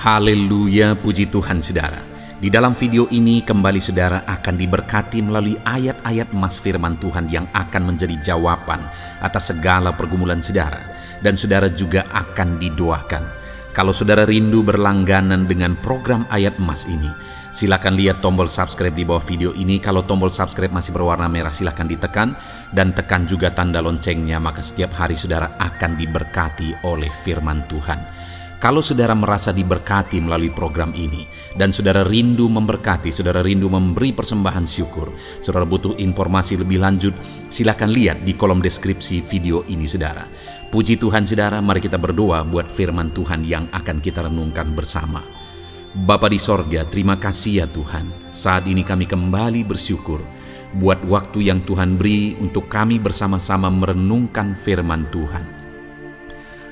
Haleluya, puji Tuhan saudara. Di dalam video ini kembali saudara akan diberkati melalui ayat-ayat emas firman Tuhan yang akan menjadi jawaban atas segala pergumulan saudara. Dan saudara juga akan didoakan. Kalau saudara rindu berlangganan dengan program ayat emas ini, silakan lihat tombol subscribe di bawah video ini. Kalau tombol subscribe masih berwarna merah, silakan ditekan dan tekan juga tanda loncengnya, maka setiap hari saudara akan diberkati oleh firman Tuhan. Kalau saudara merasa diberkati melalui program ini dan saudara rindu memberkati, saudara rindu memberi persembahan syukur, saudara butuh informasi lebih lanjut, silakan lihat di kolom deskripsi video ini saudara. Puji Tuhan saudara, mari kita berdoa buat firman Tuhan yang akan kita renungkan bersama. Bapa di sorga, terima kasih ya Tuhan. Saat ini kami kembali bersyukur buat waktu yang Tuhan beri untuk kami bersama-sama merenungkan firman Tuhan.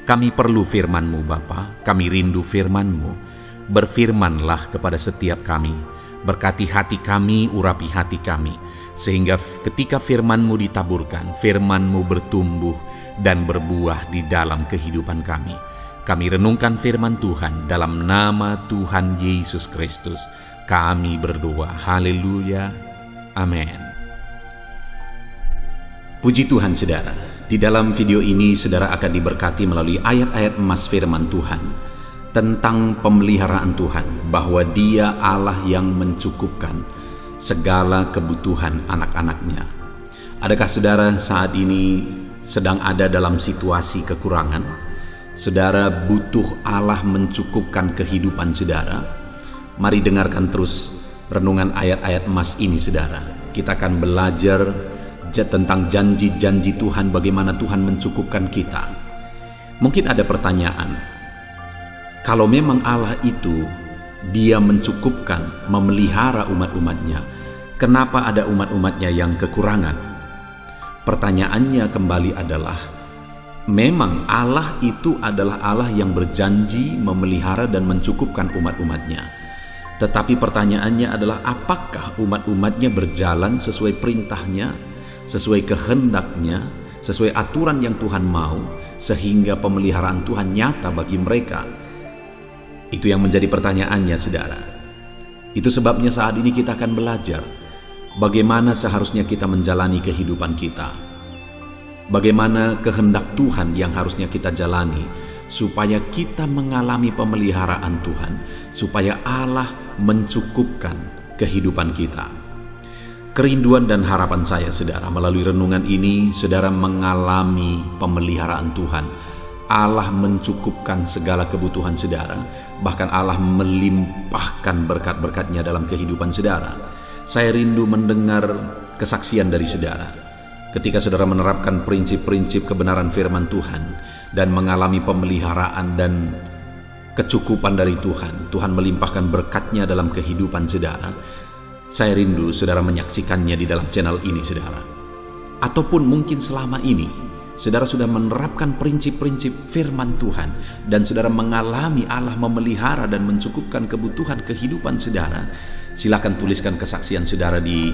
Kami perlu firman-Mu Bapa, kami rindu firman-Mu. Berfirmanlah kepada setiap kami, berkati hati kami, urapi hati kami, sehingga ketika firman-Mu ditaburkan, firman-Mu bertumbuh dan berbuah di dalam kehidupan kami. Kami renungkan firman Tuhan dalam nama Tuhan Yesus Kristus. Kami berdoa, haleluya, amin. Puji Tuhan saudara, di dalam video ini saudara akan diberkati melalui ayat-ayat emas firman Tuhan tentang pemeliharaan Tuhan, bahwa Dia Allah yang mencukupkan segala kebutuhan anak-anaknya. Adakah saudara saat ini sedang ada dalam situasi kekurangan? Saudara butuh Allah mencukupkan kehidupan saudara? Mari dengarkan terus renungan ayat-ayat emas ini saudara. Kita akan belajar tentang janji-janji Tuhan, bagaimana Tuhan mencukupkan kita. Mungkin ada pertanyaan, kalau memang Allah itu Dia mencukupkan, memelihara umat-umatnya, kenapa ada umat-umatnya yang kekurangan? Pertanyaannya kembali adalah, memang Allah itu adalah Allah yang berjanji memelihara dan mencukupkan umat-umatnya. Tetapi pertanyaannya adalah, apakah umat-umatnya berjalan sesuai perintahnya, sesuai kehendaknya, sesuai aturan yang Tuhan mau, sehingga pemeliharaan Tuhan nyata bagi mereka? Itu yang menjadi pertanyaannya saudara. Itu sebabnya saat ini kita akan belajar bagaimana seharusnya kita menjalani kehidupan kita, bagaimana kehendak Tuhan yang harusnya kita jalani, supaya kita mengalami pemeliharaan Tuhan, supaya Allah mencukupkan kehidupan kita. Kerinduan dan harapan saya saudara, melalui renungan ini saudara mengalami pemeliharaan Tuhan. Allah mencukupkan segala kebutuhan saudara, bahkan Allah melimpahkan berkat-berkatnya dalam kehidupan saudara. Saya rindu mendengar kesaksian dari saudara ketika saudara menerapkan prinsip-prinsip kebenaran firman Tuhan dan mengalami pemeliharaan dan kecukupan dari Tuhan. Tuhan melimpahkan berkatnya dalam kehidupan saudara. Saya rindu saudara menyaksikannya di dalam channel ini saudara. Ataupun mungkin selama ini saudara sudah menerapkan prinsip-prinsip firman Tuhan dan saudara mengalami Allah memelihara dan mencukupkan kebutuhan kehidupan saudara. Silakan tuliskan kesaksian saudara di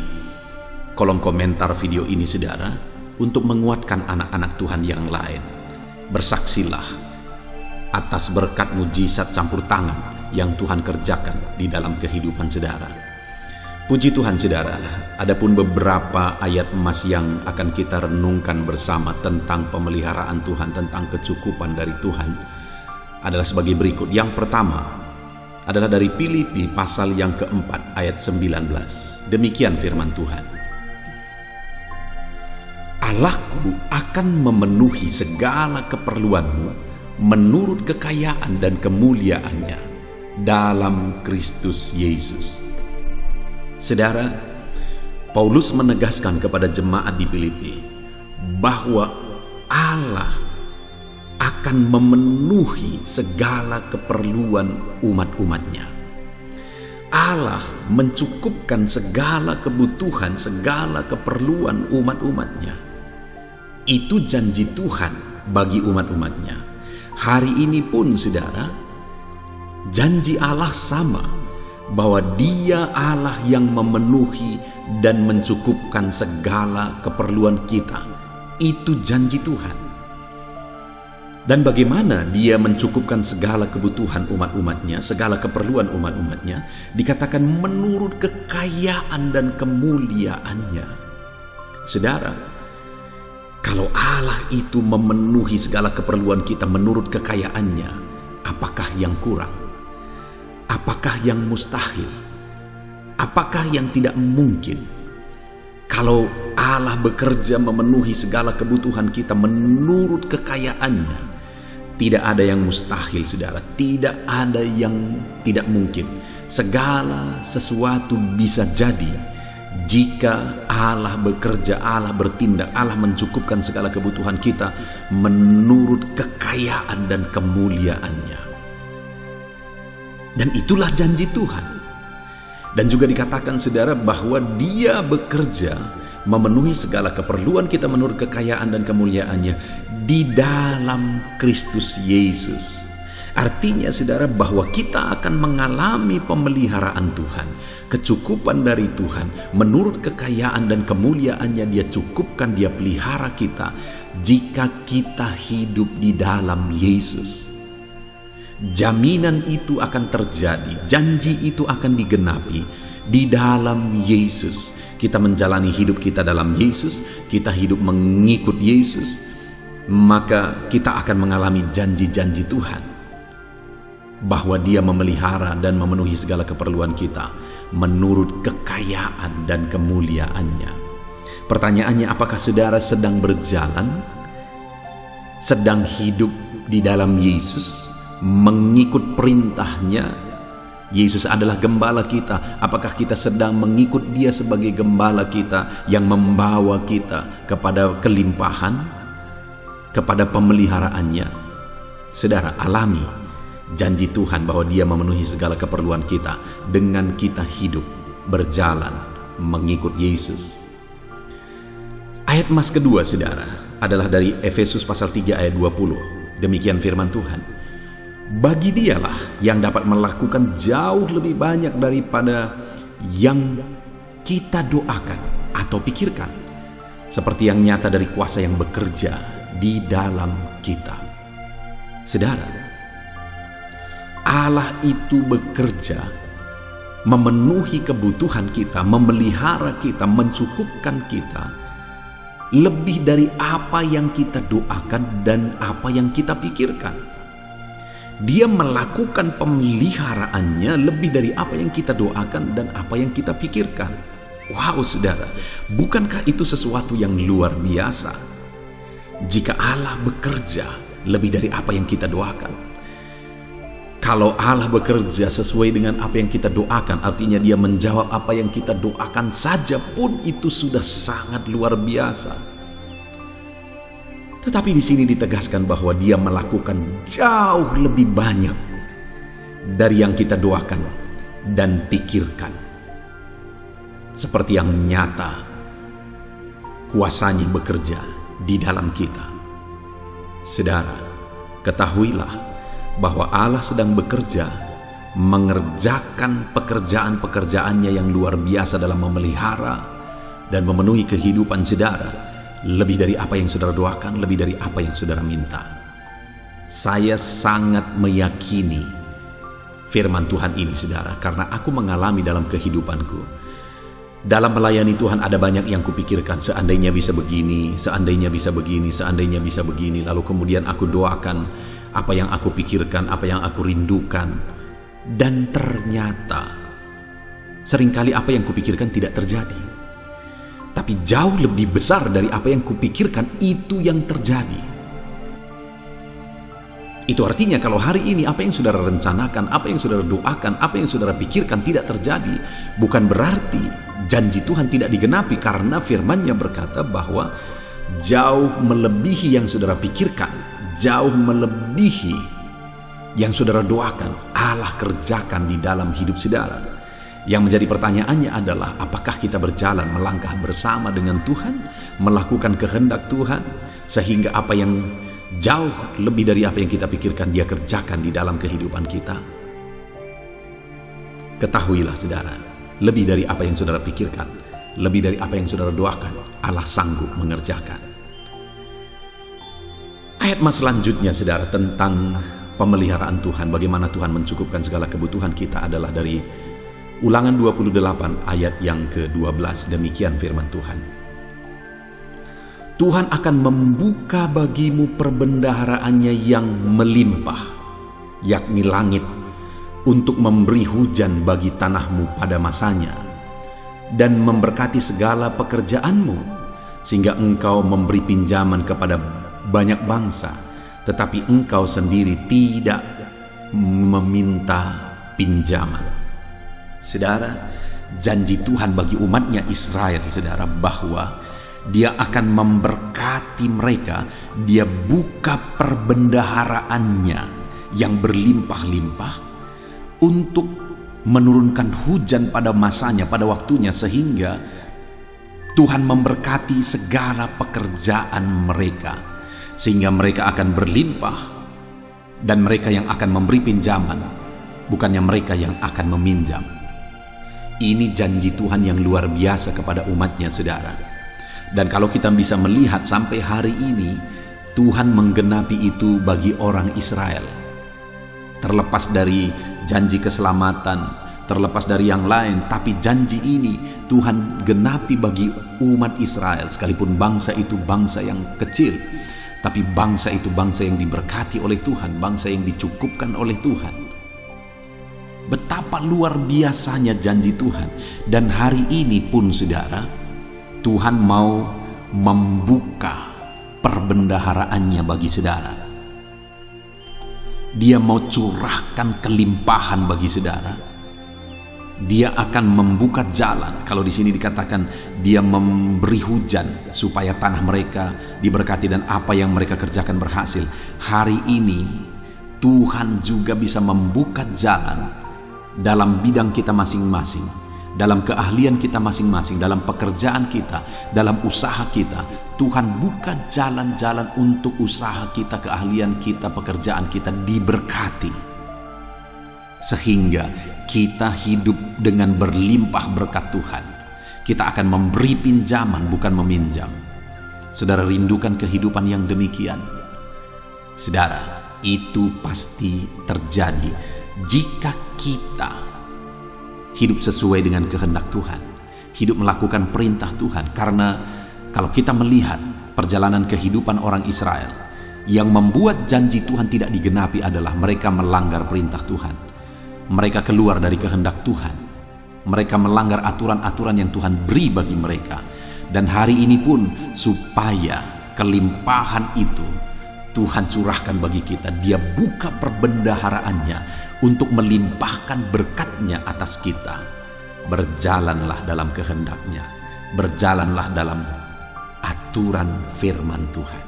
kolom komentar video ini saudara, untuk menguatkan anak-anak Tuhan yang lain. Bersaksilah atas berkat mujizat campur tangan yang Tuhan kerjakan di dalam kehidupan saudara. Puji Tuhan saudara, adapun beberapa ayat emas yang akan kita renungkan bersama tentang pemeliharaan Tuhan, tentang kecukupan dari Tuhan, adalah sebagai berikut. Yang pertama adalah dari Filipi pasal yang keempat ayat 19. Demikian firman Tuhan. Allahku akan memenuhi segala keperluanmu menurut kekayaan dan kemuliaannya dalam Kristus Yesus. Saudara, Paulus menegaskan kepada jemaat di Filipi bahwa Allah akan memenuhi segala keperluan umat-umatnya. Allah mencukupkan segala kebutuhan, segala keperluan umat-umatnya. Itu janji Tuhan bagi umat-umatnya. Hari ini pun saudara, janji Allah sama, bahwa Dia Allah yang memenuhi dan mencukupkan segala keperluan kita. Itu janji Tuhan. Dan bagaimana dia mencukupkan segala kebutuhan umat-umatnya, segala keperluan umat-umatnya, dikatakan menurut kekayaan dan kemuliaannya. Saudara, kalau Allah itu memenuhi segala keperluan kita menurut kekayaannya, apakah yang kurang? Apakah yang mustahil? Apakah yang tidak mungkin? Kalau Allah bekerja memenuhi segala kebutuhan kita menurut kekayaannya, tidak ada yang mustahil, saudara. Tidak ada yang tidak mungkin. Segala sesuatu bisa jadi jika Allah bekerja, Allah bertindak, Allah mencukupkan segala kebutuhan kita menurut kekayaan dan kemuliaannya. Dan itulah janji Tuhan. Dan juga dikatakan, saudara, bahwa Dia bekerja memenuhi segala keperluan kita menurut kekayaan dan kemuliaannya di dalam Kristus Yesus. Artinya, saudara, bahwa kita akan mengalami pemeliharaan Tuhan, kecukupan dari Tuhan menurut kekayaan dan kemuliaannya. Dia cukupkan, Dia pelihara kita jika kita hidup di dalam Yesus. Jaminan itu akan terjadi, janji itu akan digenapi di dalam Yesus. Kita menjalani hidup kita dalam Yesus, kita hidup mengikut Yesus, maka kita akan mengalami janji-janji Tuhan bahwa Dia memelihara dan memenuhi segala keperluan kita menurut kekayaan dan kemuliaannya. Pertanyaannya, apakah saudara sedang berjalan, sedang hidup di dalam Yesus, mengikut perintahnya? Yesus adalah gembala kita. Apakah kita sedang mengikut Dia sebagai gembala kita yang membawa kita kepada kelimpahan, kepada pemeliharaannya? Saudara, alami janji Tuhan bahwa Dia memenuhi segala keperluan kita dengan kita hidup, berjalan, mengikut Yesus. Ayat emas kedua, saudara, adalah dari Efesus pasal 3 ayat 20. Demikian firman Tuhan. Bagi Dialah yang dapat melakukan jauh lebih banyak daripada yang kita doakan atau pikirkan, seperti yang nyata dari kuasa yang bekerja di dalam kita. Saudara, Allah itu bekerja memenuhi kebutuhan kita, memelihara kita, mencukupkan kita lebih dari apa yang kita doakan dan apa yang kita pikirkan. Dia melakukan pemeliharaannya lebih dari apa yang kita doakan dan apa yang kita pikirkan. Wow, saudara, bukankah itu sesuatu yang luar biasa? Jika Allah bekerja lebih dari apa yang kita doakan. Kalau Allah bekerja sesuai dengan apa yang kita doakan, artinya Dia menjawab apa yang kita doakan saja pun itu sudah sangat luar biasa. Tetapi di sini ditegaskan bahwa Dia melakukan jauh lebih banyak dari yang kita doakan dan pikirkan. Seperti yang nyata kuasanya bekerja di dalam kita. Saudara, ketahuilah bahwa Allah sedang bekerja mengerjakan pekerjaan-pekerjaannya yang luar biasa dalam memelihara dan memenuhi kehidupan saudara. Lebih dari apa yang saudara doakan, lebih dari apa yang saudara minta. Saya sangat meyakini firman Tuhan ini, saudara, karena aku mengalami dalam kehidupanku. Dalam melayani Tuhan ada banyak yang kupikirkan, seandainya bisa begini, seandainya bisa begini, seandainya bisa begini. Lalu kemudian aku doakan apa yang aku pikirkan, apa yang aku rindukan. Dan ternyata seringkali apa yang kupikirkan tidak terjadi. Tapi jauh lebih besar dari apa yang kupikirkan itu yang terjadi. Itu artinya kalau hari ini apa yang saudara rencanakan, apa yang saudara doakan, apa yang saudara pikirkan tidak terjadi, bukan berarti janji Tuhan tidak digenapi, karena firman-Nya berkata bahwa jauh melebihi yang saudara pikirkan, jauh melebihi yang saudara doakan, Allah kerjakan di dalam hidup saudara. Yang menjadi pertanyaannya adalah, apakah kita berjalan melangkah bersama dengan Tuhan, melakukan kehendak Tuhan, sehingga apa yang jauh lebih dari apa yang kita pikirkan Dia kerjakan di dalam kehidupan kita? Ketahuilah, saudara, lebih dari apa yang saudara pikirkan, lebih dari apa yang saudara doakan, Allah sanggup mengerjakan. Ayat mas selanjutnya, saudara, tentang pemeliharaan Tuhan, bagaimana Tuhan mencukupkan segala kebutuhan kita, adalah dari Ulangan 28 ayat yang ke-12. Demikian firman Tuhan. Tuhan akan membuka bagimu perbendaharaannya yang melimpah, yakni langit, untuk memberi hujan bagi tanahmu pada masanya, dan memberkati segala pekerjaanmu, sehingga engkau memberi pinjaman kepada banyak bangsa, tetapi engkau sendiri tidak meminta pinjaman. Saudara, janji Tuhan bagi umatnya Israel, saudara, bahwa Dia akan memberkati mereka. Dia buka perbendaharaannya yang berlimpah-limpah untuk menurunkan hujan pada masanya, pada waktunya, sehingga Tuhan memberkati segala pekerjaan mereka, sehingga mereka akan berlimpah, dan mereka yang akan memberi pinjaman, bukannya mereka yang akan meminjam. Ini janji Tuhan yang luar biasa kepada umatnya, saudara. Dan kalau kita bisa melihat sampai hari ini, Tuhan menggenapi itu bagi orang Israel. Terlepas dari janji keselamatan, terlepas dari yang lain, tapi janji ini Tuhan genapi bagi umat Israel. Sekalipun bangsa itu bangsa yang kecil, tapi bangsa itu bangsa yang diberkati oleh Tuhan, bangsa yang dicukupkan oleh Tuhan. Betapa luar biasanya janji Tuhan. Dan hari ini pun, saudara, Tuhan mau membuka perbendaharaannya bagi saudara. Dia mau curahkan kelimpahan bagi saudara. Dia akan membuka jalan. Kalau di sini dikatakan Dia memberi hujan supaya tanah mereka diberkati dan apa yang mereka kerjakan berhasil. Hari ini Tuhan juga bisa membuka jalan dalam bidang kita masing-masing, dalam keahlian kita masing-masing, dalam pekerjaan kita, dalam usaha kita. Tuhan buka jalan-jalan untuk usaha kita, keahlian kita, pekerjaan kita diberkati, sehingga kita hidup dengan berlimpah berkat Tuhan. Kita akan memberi pinjaman, bukan meminjam. Saudara rindukan kehidupan yang demikian? Saudara, itu pasti terjadi jika kita hidup sesuai dengan kehendak Tuhan, hidup melakukan perintah Tuhan. Karena kalau kita melihat perjalanan kehidupan orang Israel, yang membuat janji Tuhan tidak digenapi adalah mereka melanggar perintah Tuhan. Mereka keluar dari kehendak Tuhan. Mereka melanggar aturan-aturan yang Tuhan beri bagi mereka. Dan hari ini pun, supaya kelimpahan itu Tuhan curahkan bagi kita, Dia buka perbendaharaannya untuk melimpahkan berkat-Nya atas kita. Berjalanlah dalam kehendak-Nya, berjalanlah dalam aturan firman Tuhan.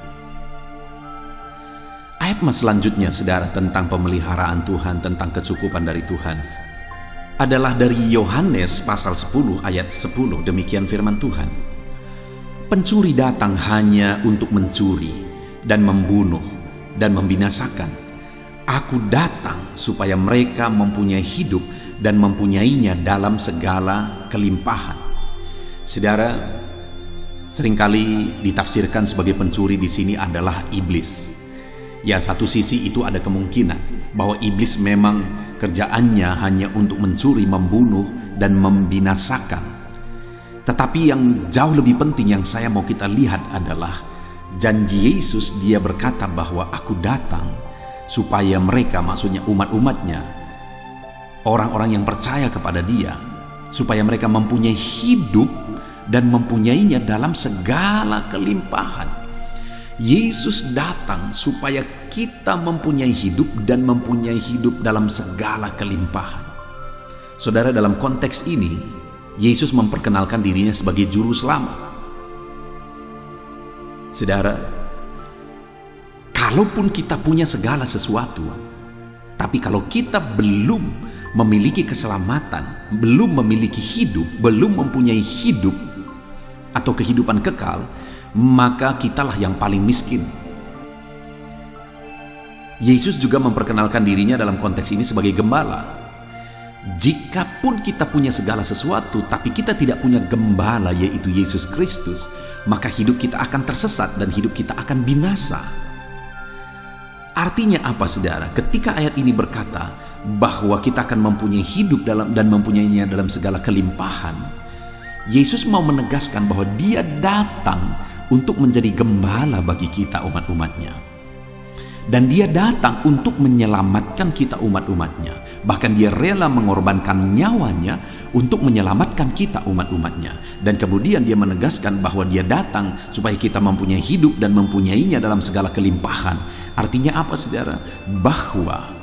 Ayat mas selanjutnya, saudara, tentang pemeliharaan Tuhan, tentang kecukupan dari Tuhan, adalah dari Yohanes pasal 10 ayat 10. Demikian firman Tuhan. Pencuri datang hanya untuk mencuri dan membunuh dan membinasakan. Aku datang supaya mereka mempunyai hidup dan mempunyainya dalam segala kelimpahan. Saudara, seringkali ditafsirkan sebagai pencuri di sini adalah iblis. Ya, satu sisi itu ada kemungkinan bahwa iblis memang kerjaannya hanya untuk mencuri, membunuh dan membinasakan. Tetapi yang jauh lebih penting yang saya mau kita lihat adalah janji Yesus. Dia berkata bahwa aku datang supaya mereka, maksudnya umat-umatnya, orang-orang yang percaya kepada Dia, supaya mereka mempunyai hidup dan mempunyainya dalam segala kelimpahan. Yesus datang supaya kita mempunyai hidup dan mempunyai hidup dalam segala kelimpahan. Saudara, dalam konteks ini Yesus memperkenalkan dirinya sebagai juru selamat. Saudara, kalaupun kita punya segala sesuatu, tapi kalau kita belum memiliki keselamatan, belum memiliki hidup, belum mempunyai hidup atau kehidupan kekal, maka kitalah yang paling miskin. Yesus juga memperkenalkan dirinya dalam konteks ini sebagai gembala. Jikapun kita punya segala sesuatu, tapi kita tidak punya gembala, yaitu Yesus Kristus, maka hidup kita akan tersesat dan hidup kita akan binasa. Artinya apa, saudara? Ketika ayat ini berkata bahwa kita akan mempunyai hidup dan mempunyainya dalam segala kelimpahan, Yesus mau menegaskan bahwa Dia datang untuk menjadi gembala bagi kita umat-umatnya. Dan Dia datang untuk menyelamatkan kita umat-umatnya. Bahkan Dia rela mengorbankan nyawanya untuk menyelamatkan kita umat-umatnya. Dan kemudian Dia menegaskan bahwa Dia datang supaya kita mempunyai hidup dan mempunyainya dalam segala kelimpahan. Artinya apa, saudara? Bahwa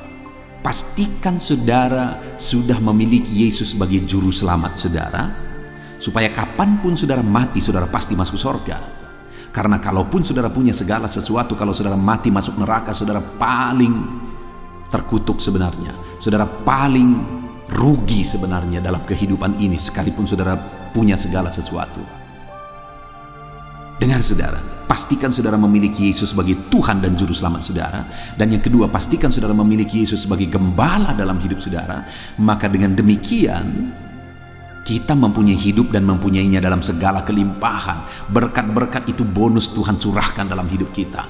pastikan saudara sudah memiliki Yesus sebagai juru selamat saudara, supaya kapanpun saudara mati, saudara pasti masuk surga. Karena kalaupun saudara punya segala sesuatu, kalau saudara mati masuk neraka, saudara paling terkutuk sebenarnya. Saudara paling rugi sebenarnya dalam kehidupan ini, sekalipun saudara punya segala sesuatu. Dengar saudara, pastikan saudara memiliki Yesus sebagai Tuhan dan Juru Selamat saudara. Dan yang kedua, pastikan saudara memiliki Yesus sebagai gembala dalam hidup saudara. Maka dengan demikian, kita mempunyai hidup dan mempunyainya dalam segala kelimpahan. Berkat-berkat itu bonus Tuhan curahkan dalam hidup kita.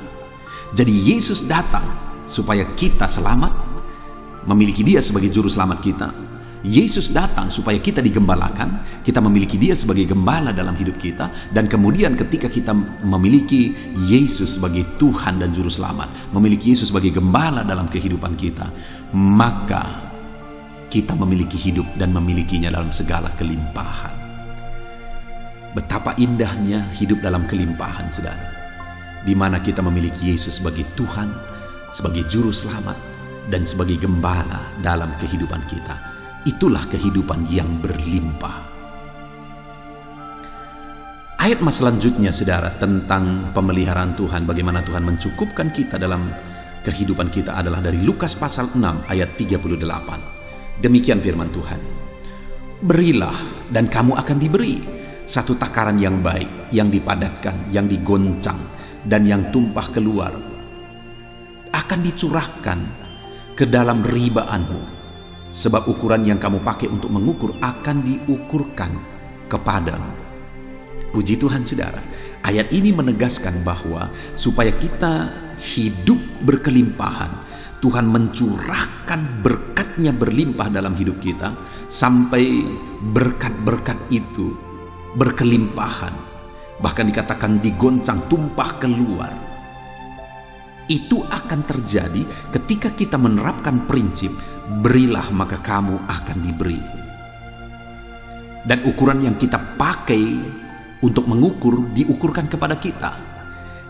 Jadi Yesus datang supaya kita selamat, memiliki Dia sebagai juru selamat kita. Yesus datang supaya kita digembalakan, kita memiliki Dia sebagai gembala dalam hidup kita. Dan kemudian ketika kita memiliki Yesus sebagai Tuhan dan juru selamat, memiliki Yesus sebagai gembala dalam kehidupan kita, maka kita memiliki hidup dan memilikinya dalam segala kelimpahan. Betapa indahnya hidup dalam kelimpahan, saudara, di mana kita memiliki Yesus sebagai Tuhan, sebagai juru selamat, dan sebagai gembala dalam kehidupan kita. Itulah kehidupan yang berlimpah. Ayat mas selanjutnya, saudara, tentang pemeliharaan Tuhan, bagaimana Tuhan mencukupkan kita dalam kehidupan kita, adalah dari Lukas pasal 6 ayat 38. Demikian firman Tuhan. Berilah dan kamu akan diberi, satu takaran yang baik, yang dipadatkan, yang digoncang, dan yang tumpah keluar, akan dicurahkan ke dalam ribaanmu. Sebab ukuran yang kamu pakai untuk mengukur akan diukurkan kepadamu. Puji Tuhan, saudara. Ayat ini menegaskan bahwa supaya kita hidup berkelimpahan, Tuhan mencurahkan berkat-Nya berlimpah dalam hidup kita, sampai berkat-berkat itu berkelimpahan. Bahkan dikatakan digoncang, tumpah keluar. Itu akan terjadi ketika kita menerapkan prinsip, berilah maka kamu akan diberi. Dan ukuran yang kita pakai untuk mengukur, diukurkan kepada kita.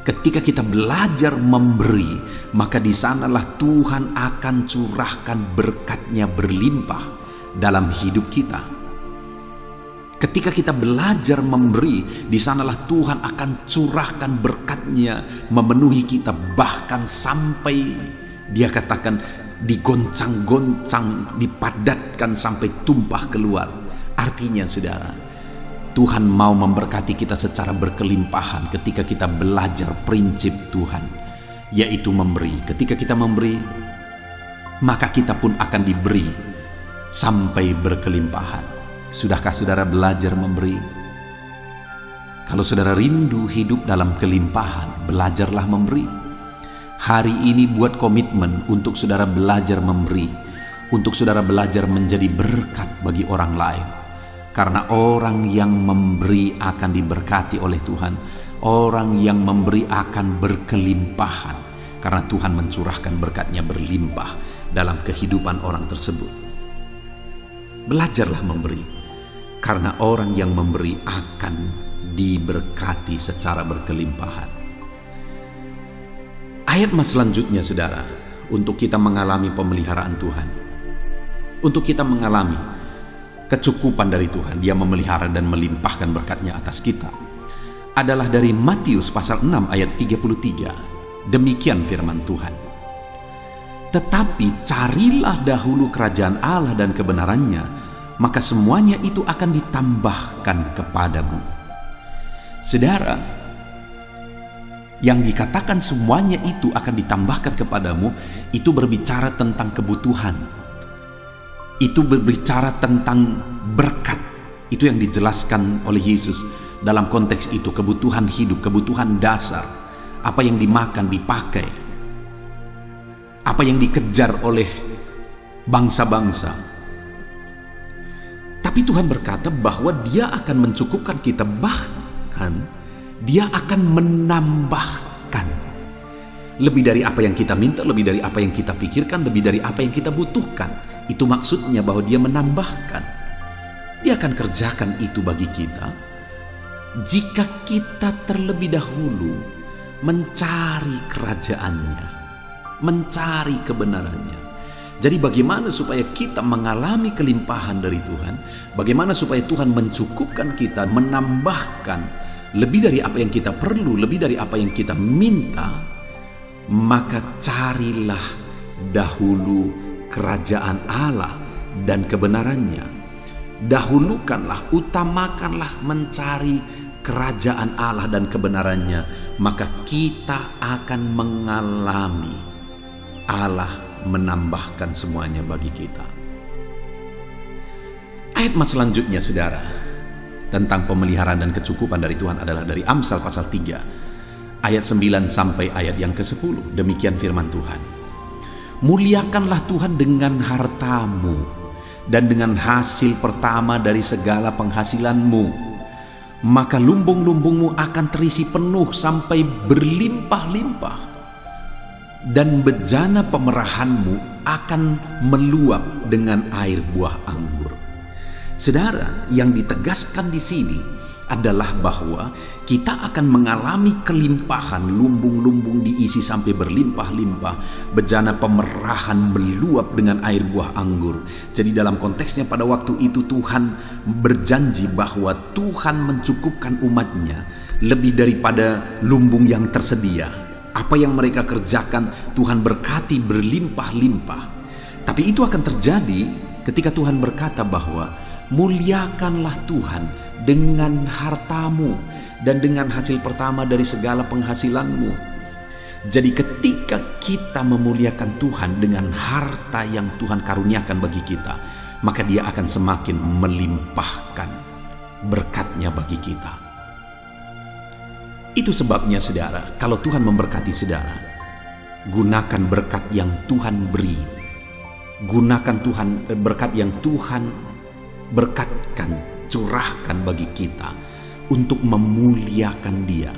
Ketika kita belajar memberi, maka di sanalah Tuhan akan curahkan berkat-Nya berlimpah dalam hidup kita. Ketika kita belajar memberi, di sanalah Tuhan akan curahkan berkat-Nya memenuhi kita, bahkan sampai Dia katakan digoncang-goncang, dipadatkan sampai tumpah keluar. Artinya, saudara, Tuhan mau memberkati kita secara berkelimpahan ketika kita belajar prinsip Tuhan, yaitu memberi. Ketika kita memberi, maka kita pun akan diberi sampai berkelimpahan. Sudahkah saudara belajar memberi? Kalau saudara rindu hidup dalam kelimpahan, belajarlah memberi. Hari ini buat komitmen untuk saudara belajar memberi, untuk saudara belajar menjadi berkat bagi orang lain. Karena orang yang memberi akan diberkati oleh Tuhan. Orang yang memberi akan berkelimpahan, karena Tuhan mencurahkan berkat-Nya berlimpah dalam kehidupan orang tersebut. Belajarlah memberi, karena orang yang memberi akan diberkati secara berkelimpahan. Ayat mas selanjutnya, saudara, untuk kita mengalami pemeliharaan Tuhan, untuk kita mengalami kecukupan dari Tuhan, Dia memelihara dan melimpahkan berkat-Nya atas kita, adalah dari Matius pasal 6 ayat 33. Demikian firman Tuhan. Tetapi carilah dahulu kerajaan Allah dan kebenarannya, maka semuanya itu akan ditambahkan kepadamu. Saudara, yang dikatakan semuanya itu akan ditambahkan kepadamu, itu berbicara tentang kebutuhan. Itu berbicara tentang berkat. Itu yang dijelaskan oleh Yesus dalam konteks itu, kebutuhan hidup, kebutuhan dasar, apa yang dimakan, dipakai. apa yang dikejar oleh bangsa-bangsa. Tapi Tuhan berkata bahwa Dia akan mencukupkan kita, bahkan Dia akan menambahkan lebih dari apa yang kita minta, lebih dari apa yang kita pikirkan, lebih dari apa yang kita butuhkan. Itu maksudnya bahwa Dia menambahkan. Dia akan kerjakan itu bagi kita jika kita terlebih dahulu mencari kerajaan-Nya, mencari kebenarannya. Jadi bagaimana supaya kita mengalami kelimpahan dari Tuhan? Bagaimana supaya Tuhan mencukupkan kita, menambahkan lebih dari apa yang kita perlu, lebih dari apa yang kita minta? Maka carilah dahulu kerajaan Allah dan kebenarannya. Dahulukanlah, utamakanlah mencari kerajaan Allah dan kebenarannya, maka kita akan mengalami Allah menambahkan semuanya bagi kita. Ayat selanjutnya, saudara, tentang pemeliharaan dan kecukupan dari Tuhan adalah dari Amsal pasal 3 ayat 9 sampai ayat yang ke-10. Demikian firman Tuhan. Muliakanlah Tuhan dengan hartamu dan dengan hasil pertama dari segala penghasilanmu, maka lumbung-lumbungmu akan terisi penuh sampai berlimpah-limpah, dan bejana pemerahanmu akan meluap dengan air buah anggur. Saudara, yang ditegaskan di sini adalah bahwa kita akan mengalami kelimpahan, lumbung-lumbung diisi sampai berlimpah-limpah, bejana pemerahan meluap dengan air buah anggur. Jadi dalam konteksnya pada waktu itu Tuhan berjanji bahwa Tuhan mencukupkan umatnya lebih daripada lumbung yang tersedia. Apa yang mereka kerjakan Tuhan berkati berlimpah-limpah. Tapi itu akan terjadi ketika Tuhan berkata bahwa muliakanlah Tuhan dengan hartamu dan dengan hasil pertama dari segala penghasilanmu. Jadi ketika kita memuliakan Tuhan dengan harta yang Tuhan karuniakan bagi kita, maka Dia akan semakin melimpahkan berkat-Nya bagi kita. Itu sebabnya, saudara, kalau Tuhan memberkati saudara, gunakan berkat yang Tuhan beri. Gunakan berkat yang Tuhan berkatkan, curahkan bagi kita untuk memuliakan Dia.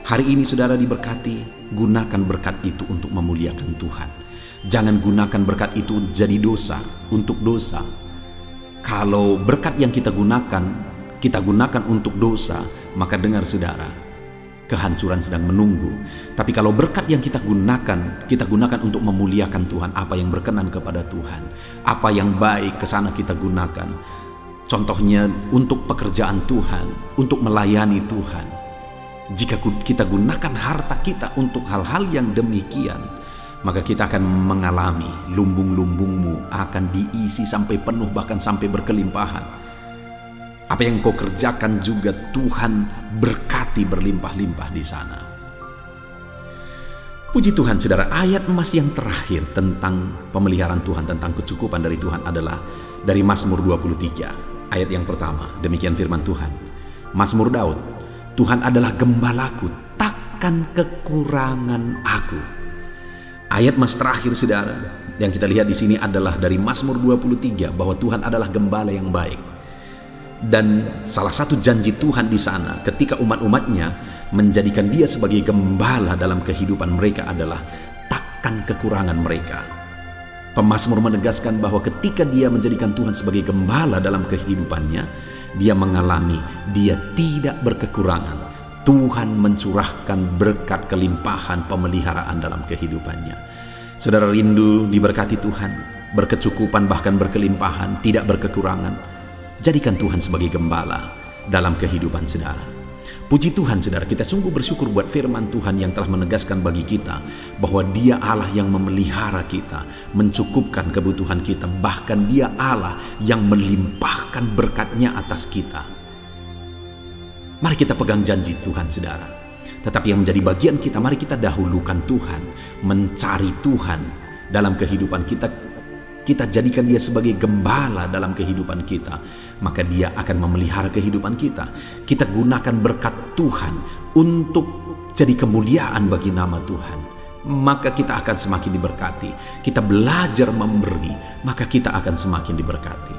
Hari ini saudara diberkati, gunakan berkat itu untuk memuliakan Tuhan. Jangan gunakan berkat itu jadi dosa, untuk dosa. Kalau berkat yang kita gunakan untuk dosa, maka dengar saudara, kehancuran sedang menunggu. Tapi kalau berkat yang kita gunakan untuk memuliakan Tuhan, apa yang berkenan kepada Tuhan, apa yang baik, ke sana kita gunakan. Contohnya untuk pekerjaan Tuhan, untuk melayani Tuhan. Jika kita gunakan harta kita untuk hal-hal yang demikian, maka kita akan mengalami lumbung-lumbungmu akan diisi sampai penuh, bahkan sampai berkelimpahan. Apa yang kau kerjakan juga Tuhan berkati berlimpah-limpah di sana. Puji Tuhan, saudara. Ayat emas yang terakhir tentang pemeliharaan Tuhan, tentang kecukupan dari Tuhan adalah dari Mazmur 23 ayat yang pertama. Demikian firman Tuhan. Mazmur Daud, Tuhan adalah gembalaku, takkan kekurangan aku. Ayat emas terakhir, saudara, yang kita lihat di sini adalah dari Mazmur 23 bahwa Tuhan adalah gembala yang baik. Dan salah satu janji Tuhan di sana ketika umat-umatnya menjadikan Dia sebagai gembala dalam kehidupan mereka adalah takkan kekurangan mereka. Pemazmur menegaskan bahwa ketika dia menjadikan Tuhan sebagai gembala dalam kehidupannya, dia mengalami dia tidak berkekurangan. Tuhan mencurahkan berkat kelimpahan pemeliharaan dalam kehidupannya. Saudara rindu diberkati Tuhan, berkecukupan bahkan berkelimpahan, tidak berkekurangan. Jadikan Tuhan sebagai gembala dalam kehidupan saudara. Puji Tuhan, saudara, kita sungguh bersyukur buat firman Tuhan yang telah menegaskan bagi kita bahwa Dia Allah yang memelihara kita, mencukupkan kebutuhan kita, bahkan Dia Allah yang melimpahkan berkat-Nya atas kita. Mari kita pegang janji Tuhan, saudara. Tetapi yang menjadi bagian kita, mari kita dahulukan Tuhan, mencari Tuhan dalam kehidupan kita. Kita jadikan Dia sebagai gembala dalam kehidupan kita, maka Dia akan memelihara kehidupan kita. Kita gunakan berkat Tuhan untuk jadi kemuliaan bagi nama Tuhan. maka kita akan semakin diberkati. Kita belajar memberi, maka kita akan semakin diberkati.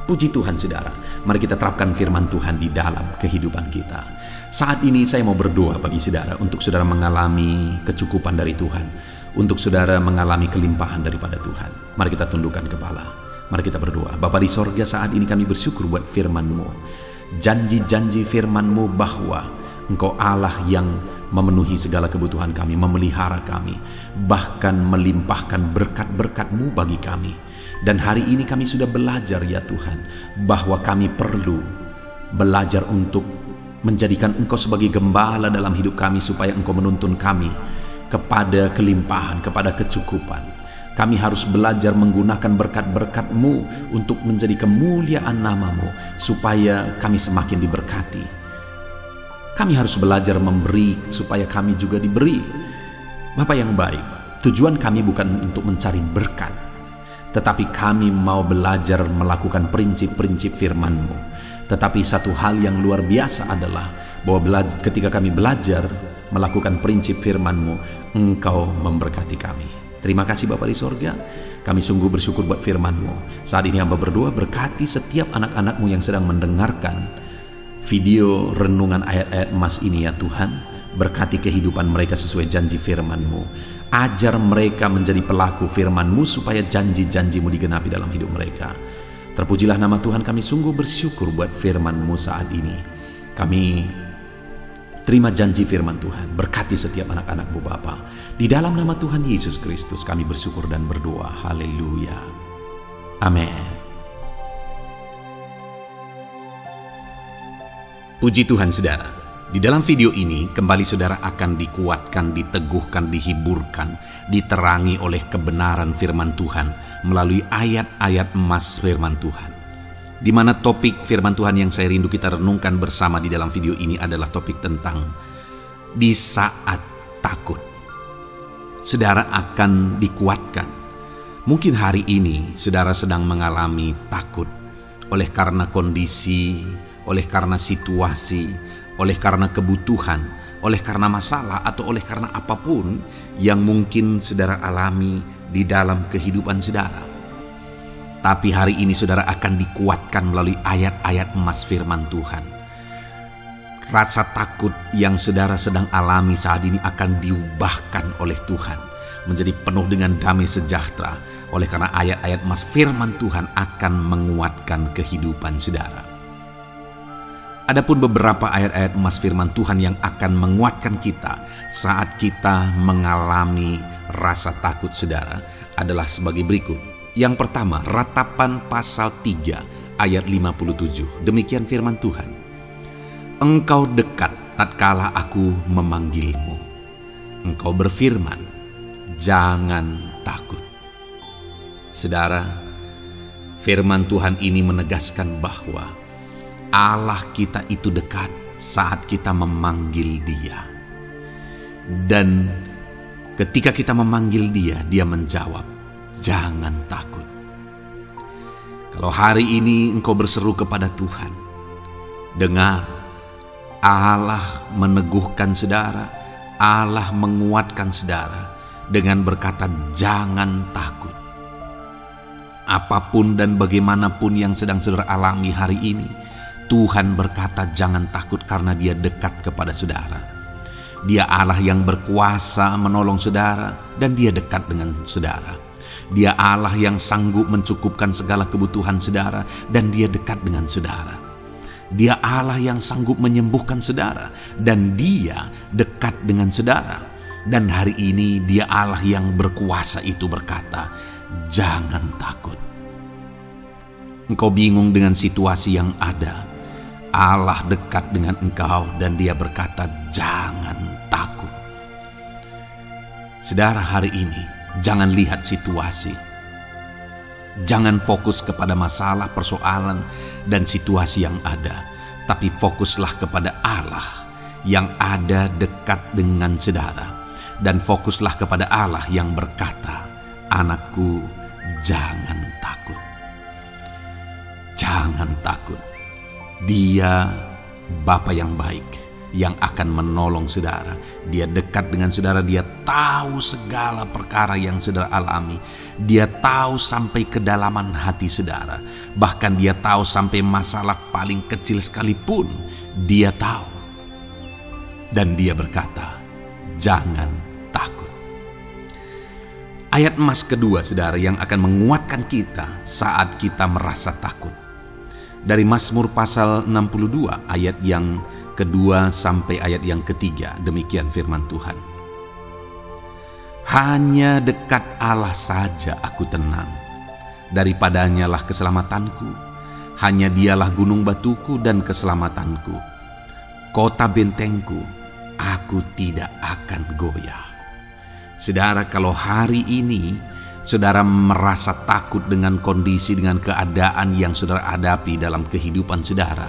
Puji Tuhan saudara, mari kita terapkan firman Tuhan di dalam kehidupan kita. Saat ini saya mau berdoa bagi saudara, untuk saudara mengalami kecukupan dari Tuhan, untuk saudara mengalami kelimpahan daripada Tuhan. Mari kita tundukkan kepala, mari kita berdoa. Bapa di sorga, saat ini kami bersyukur buat firman-Mu. Janji-janji firman-Mu bahwa Engkau Allah yang memenuhi segala kebutuhan kami, memelihara kami, bahkan melimpahkan berkat-berkat-Mu bagi kami. Dan hari ini kami sudah belajar ya Tuhan, bahwa kami perlu belajar untuk menjadikan Engkau sebagai gembala dalam hidup kami, supaya Engkau menuntun kami kepada kelimpahan, kepada kecukupan. Kami harus belajar menggunakan berkat-berkat-Mu untuk menjadi kemuliaan nama-Mu, supaya kami semakin diberkati. Kami harus belajar memberi, supaya kami juga diberi. Bapa yang baik, tujuan kami bukan untuk mencari berkat, tetapi kami mau belajar melakukan prinsip-prinsip firman-Mu. Tetapi satu hal yang luar biasa adalah bahwa ketika kami belajar melakukan prinsip firman-Mu, Engkau memberkati kami. Terima kasih Bapa di sorga, kami sungguh bersyukur buat firman-Mu. Saat ini hamba berdoa, berkati setiap anak-anak-Mu yang sedang mendengarkan video renungan ayat-ayat emas ini ya Tuhan. Berkati kehidupan mereka sesuai janji firman-Mu. Ajar mereka menjadi pelaku firman-Mu, supaya janji-janji-Mu digenapi dalam hidup mereka. Terpujilah nama Tuhan, kami sungguh bersyukur buat firman-Mu saat ini. Kami terima janji firman Tuhan. Berkati setiap anak-anak-Mu Bapa. Di dalam nama Tuhan Yesus Kristus kami bersyukur dan berdoa. Haleluya. Amin. Puji Tuhan saudara. Di dalam video ini kembali saudara akan dikuatkan, diteguhkan, dihiburkan, diterangi oleh kebenaran firman Tuhan melalui ayat-ayat emas firman Tuhan. Di mana topik firman Tuhan yang saya rindu kita renungkan bersama di dalam video ini adalah topik tentang di saat takut. Saudara akan dikuatkan. Mungkin hari ini saudara sedang mengalami takut oleh karena kondisi, oleh karena situasi, oleh karena kebutuhan, oleh karena masalah, atau oleh karena apapun yang mungkin saudara alami di dalam kehidupan saudara. Tapi hari ini saudara akan dikuatkan melalui ayat-ayat emas firman Tuhan. Rasa takut yang saudara sedang alami saat ini akan diubahkan oleh Tuhan menjadi penuh dengan damai sejahtera, oleh karena ayat-ayat emas firman Tuhan akan menguatkan kehidupan saudara. Adapun beberapa ayat-ayat emas firman Tuhan yang akan menguatkan kita saat kita mengalami rasa takut saudara adalah sebagai berikut. Yang pertama, Ratapan pasal 3 ayat 57. Demikian firman Tuhan. Engkau dekat tatkala aku memanggilmu. Engkau berfirman, jangan takut. Saudara, firman Tuhan ini menegaskan bahwa Allah kita itu dekat saat kita memanggil Dia. Dan ketika kita memanggil Dia, Dia menjawab, jangan takut. Kalau hari ini engkau berseru kepada Tuhan, dengar, Allah meneguhkan saudara, Allah menguatkan saudara dengan berkata, jangan takut. Apapun dan bagaimanapun yang sedang saudara alami hari ini, Tuhan berkata jangan takut karena Dia dekat kepada saudara. Dia Allah yang berkuasa menolong saudara dan Dia dekat dengan saudara. Dia Allah yang sanggup mencukupkan segala kebutuhan saudara dan Dia dekat dengan saudara. Dia Allah yang sanggup menyembuhkan saudara dan Dia dekat dengan saudara. Dan hari ini Dia Allah yang berkuasa itu berkata, jangan takut. Engkau bingung dengan situasi yang ada, Allah dekat dengan engkau dan Dia berkata jangan takut. Saudara, hari ini jangan lihat situasi. Jangan fokus kepada masalah, persoalan, dan situasi yang ada. Tapi fokuslah kepada Allah yang ada dekat dengan saudara. Dan fokuslah kepada Allah yang berkata, anakku jangan takut. Jangan takut. Dia Bapa yang baik. yang akan menolong saudara. Dia dekat dengan saudara, dia tahu segala perkara yang saudara alami. Dia tahu sampai kedalaman hati saudara. Bahkan dia tahu sampai masalah paling kecil sekalipun. Dia tahu. Dan dia berkata, jangan takut. Ayat emas kedua saudara yang akan menguatkan kita saat kita merasa takut. Dari Mazmur pasal 62 ayat yang kedua sampai ayat yang ketiga, demikian firman Tuhan. Hanya dekat Allah saja aku tenang, daripadanya lah keselamatanku. Hanya dialah gunung batuku dan keselamatanku, kota bentengku, aku tidak akan goyah. Saudara, kalau hari ini saudara merasa takut dengan kondisi, dengan keadaan yang saudara hadapi dalam kehidupan saudara,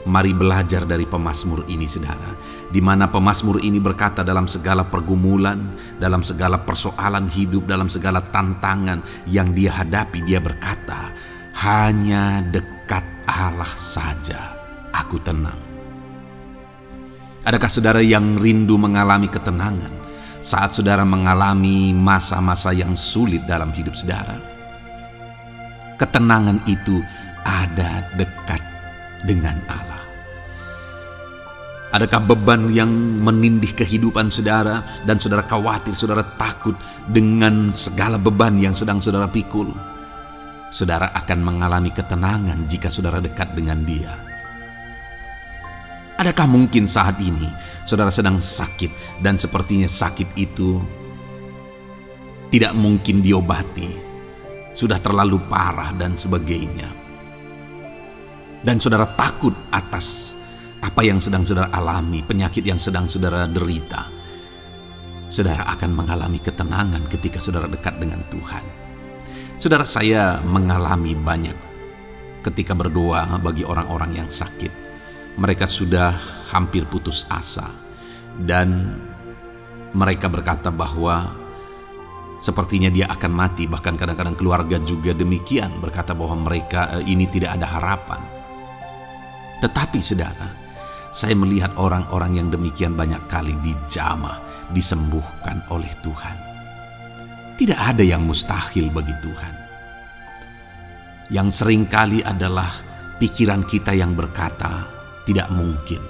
mari belajar dari pemazmur ini saudara, di mana pemazmur ini berkata dalam segala pergumulan, dalam segala persoalan hidup, dalam segala tantangan yang dia hadapi, dia berkata, hanya dekat Allah saja aku tenang. Adakah saudara yang rindu mengalami ketenangan saat saudara mengalami masa-masa yang sulit dalam hidup saudara? Ketenangan itu ada dekat dengan Allah. Adakah beban yang menindih kehidupan saudara dan saudara khawatir, saudara takut dengan segala beban yang sedang saudara pikul? Saudara akan mengalami ketenangan jika saudara dekat dengan Dia. Adakah mungkin saat ini saudara sedang sakit dan sepertinya sakit itu tidak mungkin diobati, sudah terlalu parah dan sebagainya, dan saudara takut atas apa yang sedang saudara alami, penyakit yang sedang saudara derita? Saudara akan mengalami ketenangan ketika saudara dekat dengan Tuhan. Saudara, saya mengalami banyak ketika berdoa bagi orang-orang yang sakit. Mereka sudah hampir putus asa dan mereka berkata bahwa sepertinya dia akan mati. Bahkan kadang-kadang keluarga juga demikian, berkata bahwa mereka ini tidak ada harapan. Tetapi saudara, saya melihat orang-orang yang demikian banyak kali dijamah, disembuhkan oleh Tuhan. Tidak ada yang mustahil bagi Tuhan. Yang seringkali adalah pikiran kita yang berkata tidak mungkin.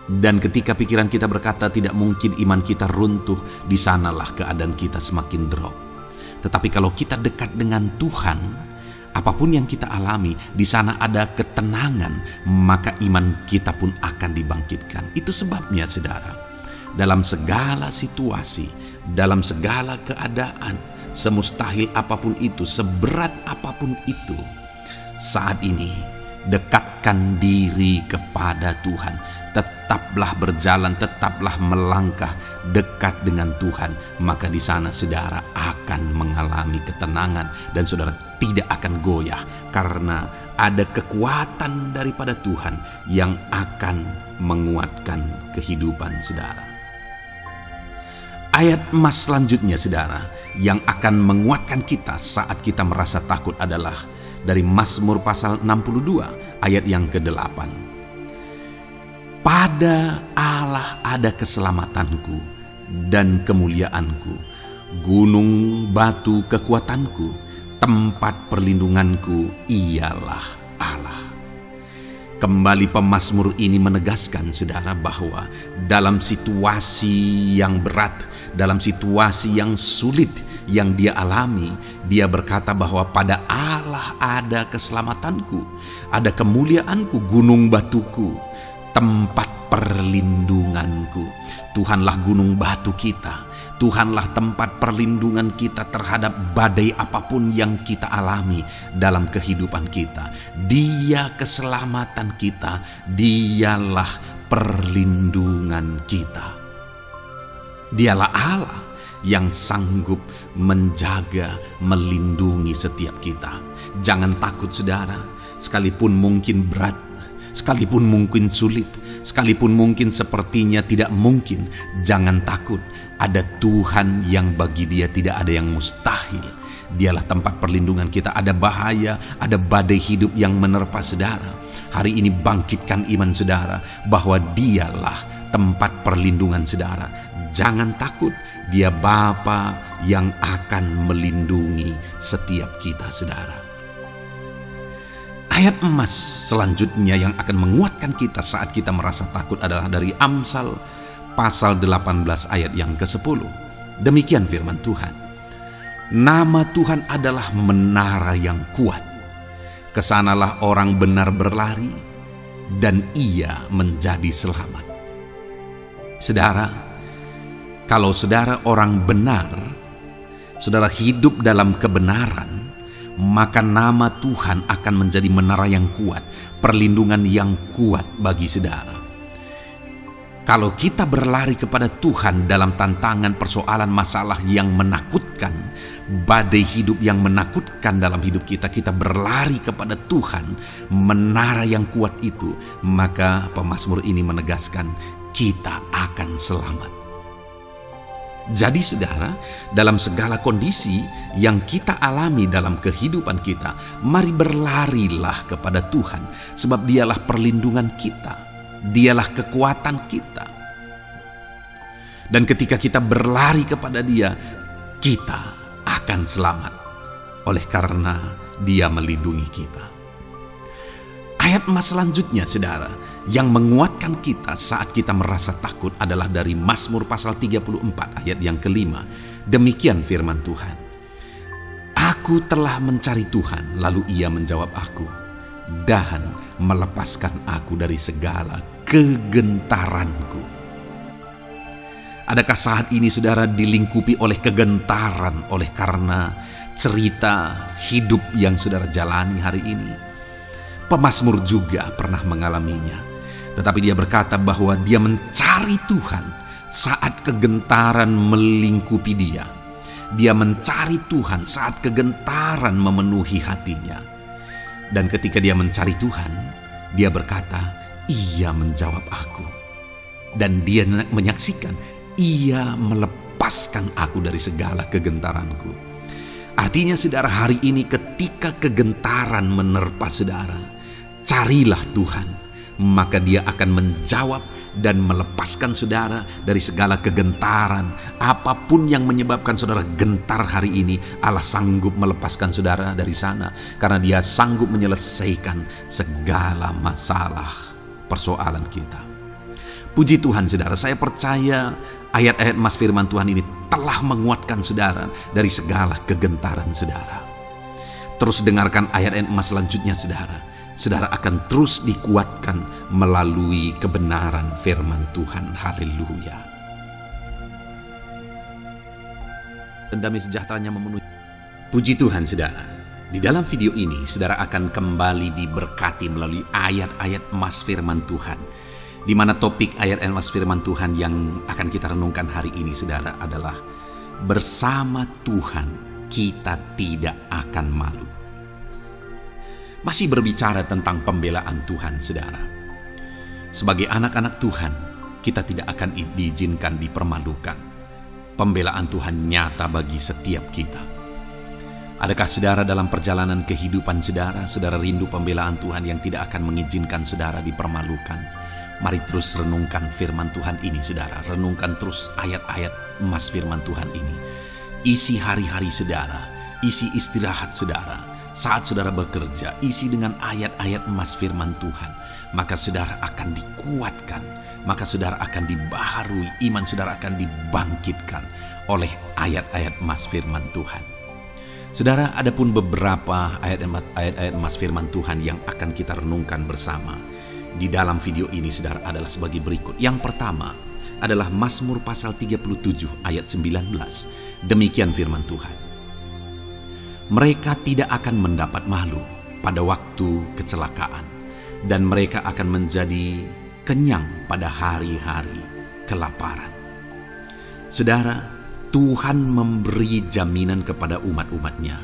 Dan ketika pikiran kita berkata tidak mungkin, iman kita runtuh, di sanalah keadaan kita semakin drop. Tetapi kalau kita dekat dengan Tuhan, apapun yang kita alami, di sana ada ketenangan, maka iman kita pun akan dibangkitkan. Itu sebabnya saudara, dalam segala situasi, dalam segala keadaan, semustahil apapun itu, seberat apapun itu, saat ini dekatkan diri kepada Tuhan. Tetaplah berjalan, tetaplah melangkah dekat dengan Tuhan. Maka di sana saudara akan mengalami ketenangan dan saudara tidak akan goyah, karena ada kekuatan daripada Tuhan yang akan menguatkan kehidupan saudara. Ayat emas selanjutnya saudara yang akan menguatkan kita saat kita merasa takut adalah dari Mazmur pasal 62 ayat yang ke-8. Pada Allah ada keselamatanku dan kemuliaanku, gunung batu kekuatanku, tempat perlindunganku ialah Allah. Kembali pemazmur ini menegaskan saudara bahwa dalam situasi yang berat, dalam situasi yang sulit yang dia alami, dia berkata bahwa pada Allah ada keselamatanku, ada kemuliaanku, gunung batuku, tempat perlindunganku. Tuhanlah gunung batu kita, Tuhanlah tempat perlindungan kita terhadap badai apapun yang kita alami dalam kehidupan kita. Dia keselamatan kita, Dialah perlindungan kita. Dialah Allah yang sanggup menjaga, melindungi setiap kita. Jangan takut saudara, sekalipun mungkin berat, sekalipun mungkin sulit, sekalipun mungkin sepertinya tidak mungkin, jangan takut. Ada Tuhan yang bagi Dia tidak ada yang mustahil. Dialah tempat perlindungan kita. Ada bahaya, ada badai hidup yang menerpa saudara. hari ini bangkitkan iman saudara bahwa dialah tempat perlindungan saudara. Jangan takut, dia Bapa yang akan melindungi setiap kita saudara. Ayat emas selanjutnya yang akan menguatkan kita saat kita merasa takut adalah dari Amsal pasal 18 ayat yang ke-10. Demikian firman Tuhan. Nama Tuhan adalah menara yang kuat. Kesanalah orang benar berlari dan ia menjadi selamat. Saudara, kalau saudara orang benar, saudara hidup dalam kebenaran, maka nama Tuhan akan menjadi menara yang kuat, perlindungan yang kuat bagi saudara. Kalau kita berlari kepada Tuhan dalam tantangan, persoalan, masalah yang menakutkan, badai hidup yang menakutkan dalam hidup kita, kita berlari kepada Tuhan, menara yang kuat itu, maka pemazmur ini menegaskan kita akan selamat. Jadi saudara, dalam segala kondisi yang kita alami dalam kehidupan kita, mari berlarilah kepada Tuhan, sebab dialah perlindungan kita, dialah kekuatan kita. Dan ketika kita berlari kepada dia, kita akan selamat, oleh karena dia melindungi kita. Ayat emas selanjutnya saudara, yang menguatkan kita saat kita merasa takut adalah dari Mazmur pasal 34 ayat yang ke-5. Demikian firman Tuhan. Aku telah mencari Tuhan, lalu ia menjawab aku, dan melepaskan aku dari segala kegentaranku. Adakah saat ini saudara dilingkupi oleh kegentaran oleh karena cerita hidup yang saudara jalani hari ini? Pemazmur juga pernah mengalaminya. Tetapi dia berkata bahwa dia mencari Tuhan saat kegentaran melingkupi dia. Dia mencari Tuhan saat kegentaran memenuhi hatinya. Dan ketika dia mencari Tuhan, dia berkata, ia menjawab aku. Dan dia menyaksikan, ia melepaskan aku dari segala kegentaranku. Artinya saudara, hari ini ketika kegentaran menerpa saudara, carilah Tuhan, maka dia akan menjawab dan melepaskan saudara dari segala kegentaran. Apapun yang menyebabkan saudara gentar hari ini, Allah sanggup melepaskan saudara dari sana, karena dia sanggup menyelesaikan segala masalah persoalan kita. Puji Tuhan saudara, saya percaya ayat-ayat emas firman Tuhan ini telah menguatkan saudara dari segala kegentaran saudara. Terus dengarkan ayat-ayat emas selanjutnya saudara. Saudara akan terus dikuatkan melalui kebenaran firman Tuhan. Haleluya. Dan damai sejahteranya memenuhi. Puji Tuhan saudara. Di dalam video ini saudara akan kembali diberkati melalui ayat-ayat emas firman Tuhan, di mana topik ayat emas firman Tuhan yang akan kita renungkan hari ini saudara adalah bersama Tuhan kita tidak akan malu. Masih berbicara tentang pembelaan Tuhan saudara. Sebagai anak-anak Tuhan, kita tidak akan diizinkan dipermalukan. Pembelaan Tuhan nyata bagi setiap kita. Adakah saudara dalam perjalanan kehidupan saudara, saudara rindu pembelaan Tuhan yang tidak akan mengizinkan saudara dipermalukan? Mari terus renungkan firman Tuhan ini saudara. Renungkan terus ayat-ayat emas firman Tuhan ini. Isi hari-hari saudara, isi istirahat saudara. Saat saudara bekerja, isi dengan ayat-ayat emas firman Tuhan. Maka saudara akan dikuatkan, maka saudara akan dibaharui, iman saudara akan dibangkitkan oleh ayat-ayat emas firman Tuhan. Saudara, ada pun beberapa ayat-ayat emas firman Tuhan yang akan kita renungkan bersama di dalam video ini saudara adalah sebagai berikut. Yang pertama adalah Mazmur pasal 37 ayat 19. Demikian firman Tuhan. Mereka tidak akan mendapat malu pada waktu kecelakaan, dan mereka akan menjadi kenyang pada hari-hari kelaparan. Saudara, Tuhan memberi jaminan kepada umat-umatnya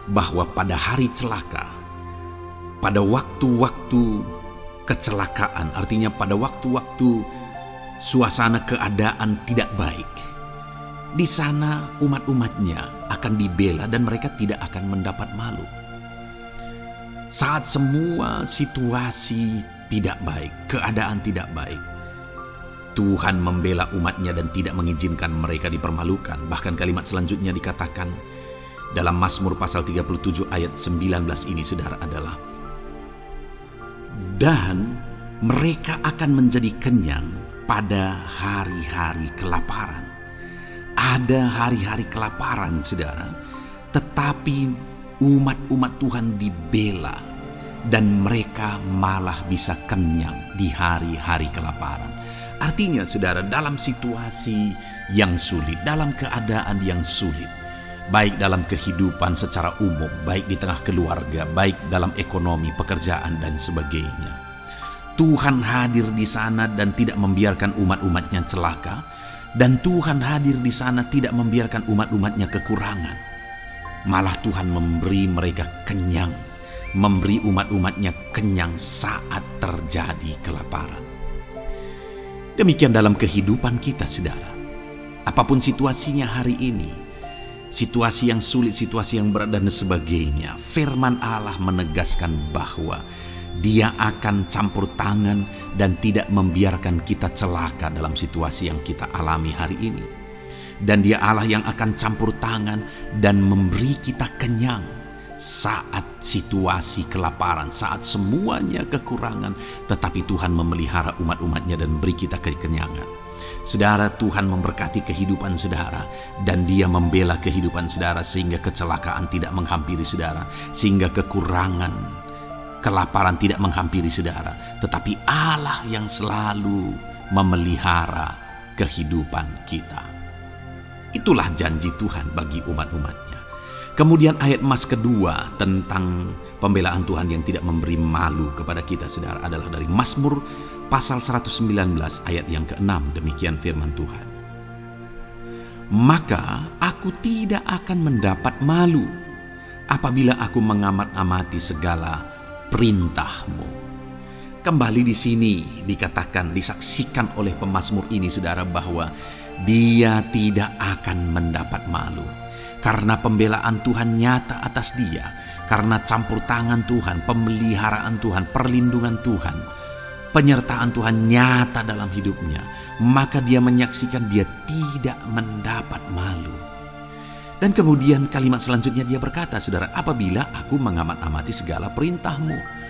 bahwa pada hari celaka, pada waktu-waktu kecelakaan, artinya pada waktu-waktu suasana keadaan tidak baik, di sana umat-umatnya akan dibela dan mereka tidak akan mendapat malu. Saat semua situasi tidak baik, keadaan tidak baik, Tuhan membela umatnya dan tidak mengizinkan mereka dipermalukan. Bahkan kalimat selanjutnya dikatakan dalam Mazmur pasal 37 ayat 19 ini, saudara, adalah dan mereka akan menjadi kenyang pada hari-hari kelaparan. Ada hari-hari kelaparan, saudara, tetapi umat-umat Tuhan dibela dan mereka malah bisa kenyang di hari-hari kelaparan. Artinya, saudara, dalam situasi yang sulit, dalam keadaan yang sulit, baik dalam kehidupan secara umum, baik di tengah keluarga, baik dalam ekonomi, pekerjaan, dan sebagainya, Tuhan hadir di sana dan tidak membiarkan umat-umatnya celaka, dan Tuhan hadir di sana tidak membiarkan umat-umatnya kekurangan. Malah Tuhan memberi mereka kenyang, memberi umat-umatnya kenyang saat terjadi kelaparan. Demikian dalam kehidupan kita, saudara. Apapun situasinya hari ini, situasi yang sulit, situasi yang berat, dan sebagainya, firman Allah menegaskan bahwa Dia akan campur tangan dan tidak membiarkan kita celaka dalam situasi yang kita alami hari ini. Dan Dia Allah yang akan campur tangan dan memberi kita kenyang saat situasi kelaparan, saat semuanya kekurangan, tetapi Tuhan memelihara umat-umatnya dan beri kita kekenyangan. Saudara, Tuhan memberkati kehidupan saudara, dan Dia membela kehidupan saudara sehingga kecelakaan tidak menghampiri saudara, sehingga kekurangan, kelaparan tidak menghampiri saudara, tetapi Allah yang selalu memelihara kehidupan kita. Itulah janji Tuhan bagi umat-umatnya. Kemudian ayat emas kedua tentang pembelaan Tuhan yang tidak memberi malu kepada kita, saudara, adalah dari Mazmur pasal 119 ayat yang ke-6. Demikian firman Tuhan. Maka aku tidak akan mendapat malu apabila aku mengamat-amati segala perintah-Mu. Kembali di sini dikatakan, disaksikan oleh pemazmur ini, saudara, bahwa dia tidak akan mendapat malu. Karena pembelaan Tuhan nyata atas dia, karena campur tangan Tuhan, pemeliharaan Tuhan, perlindungan Tuhan, penyertaan Tuhan nyata dalam hidupnya, maka dia menyaksikan dia tidak mendapat malu. Dan kemudian kalimat selanjutnya dia berkata, saudara, apabila aku mengamat-amati segala perintah-Mu.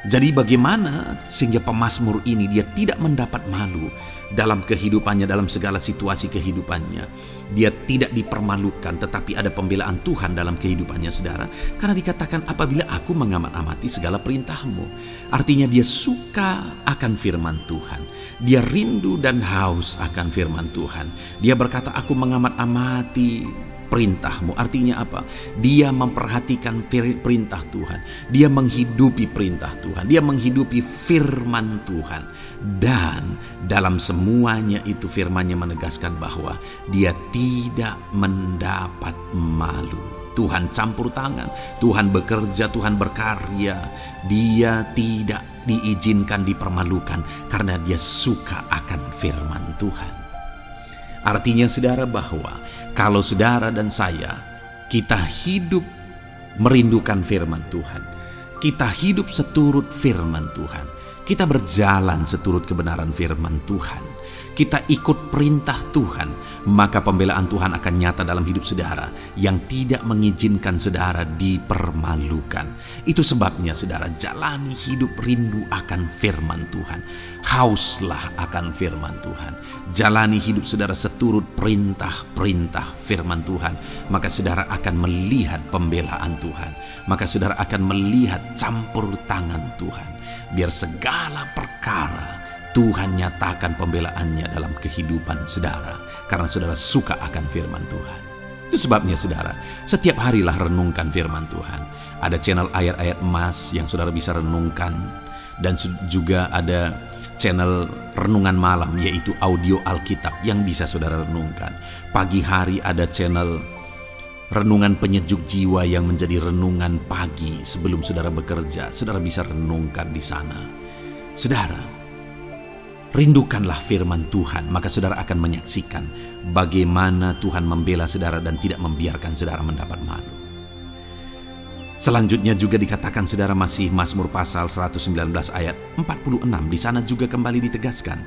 Jadi bagaimana sehingga pemazmur ini dia tidak mendapat malu dalam kehidupannya, dalam segala situasi kehidupannya. Dia tidak dipermalukan, tetapi ada pembelaan Tuhan dalam kehidupannya, saudara. Karena dikatakan apabila aku mengamat-amati segala perintah-Mu. Artinya dia suka akan firman Tuhan. Dia rindu dan haus akan firman Tuhan. Dia berkata, aku mengamat-amati perintah-Mu. Artinya apa? Dia memperhatikan perintah Tuhan. Dia menghidupi perintah Tuhan. Dia menghidupi firman Tuhan. Dan dalam semuanya itu firman-Nya menegaskan bahwa dia tidak mendapat malu. Tuhan campur tangan, Tuhan bekerja, Tuhan berkarya. Dia tidak diizinkan dipermalukan karena dia suka akan firman Tuhan. Artinya, saudara, bahwa kalau saudara dan saya, kita hidup merindukan firman Tuhan, kita hidup seturut firman Tuhan, kita berjalan seturut kebenaran firman Tuhan, kita ikut perintah Tuhan, maka pembelaan Tuhan akan nyata dalam hidup saudara yang tidak mengizinkan saudara dipermalukan. Itu sebabnya, saudara, jalani hidup rindu akan firman Tuhan. Hauslah akan firman Tuhan. Jalani hidup saudara seturut perintah-perintah firman Tuhan, maka saudara akan melihat pembelaan Tuhan. Maka saudara akan melihat campur tangan Tuhan. Biar segala perkara Tuhan nyatakan pembelaannya dalam kehidupan saudara, karena saudara suka akan firman Tuhan. Itu sebabnya, saudara, setiap harilah renungkan firman Tuhan. Ada channel ayat-ayat emas yang saudara bisa renungkan, dan juga ada channel renungan malam, yaitu audio Alkitab yang bisa saudara renungkan. Pagi hari ada channel renungan penyejuk jiwa yang menjadi renungan pagi sebelum saudara bekerja. Saudara bisa renungkan di sana. Saudara, rindukanlah firman Tuhan, maka saudara akan menyaksikan bagaimana Tuhan membela saudara dan tidak membiarkan saudara mendapat malu. Selanjutnya juga dikatakan saudara, masih Mazmur pasal 119 ayat 46. Di sana juga kembali ditegaskan,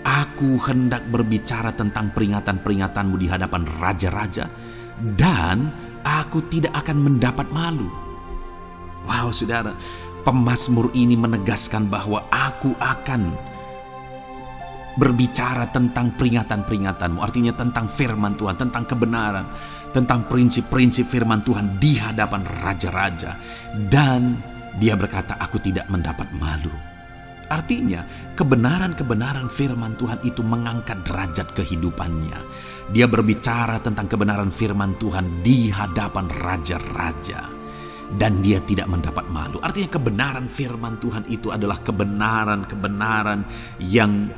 aku hendak berbicara tentang peringatan-peringatanmu di hadapan raja-raja, dan aku tidak akan mendapat malu. Wow saudara, pemazmur ini menegaskan bahwa aku akan berbicara tentang peringatan-peringatanmu, artinya tentang firman Tuhan, tentang kebenaran, tentang prinsip-prinsip firman Tuhan di hadapan raja-raja. Dan dia berkata, aku tidak mendapat malu. Artinya kebenaran-kebenaran firman Tuhan itu mengangkat derajat kehidupannya. Dia berbicara tentang kebenaran firman Tuhan di hadapan raja-raja, dan dia tidak mendapat malu. Artinya kebenaran firman Tuhan itu adalah kebenaran-kebenaran yang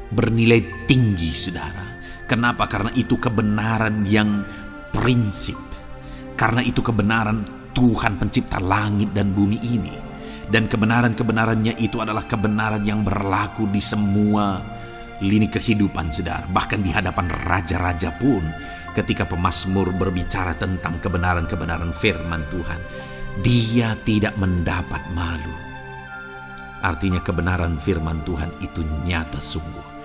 bernilai tinggi saudara. Kenapa? Karena itu kebenaran yang prinsip. Karena itu kebenaran Tuhan pencipta langit dan bumi ini. Dan kebenaran-kebenarannya itu adalah kebenaran yang berlaku di semua lini kehidupan saudara. Bahkan di hadapan raja-raja pun, ketika pemazmur berbicara tentang kebenaran-kebenaran firman Tuhan, dia tidak mendapat malu. Artinya kebenaran firman Tuhan itu nyata sungguh.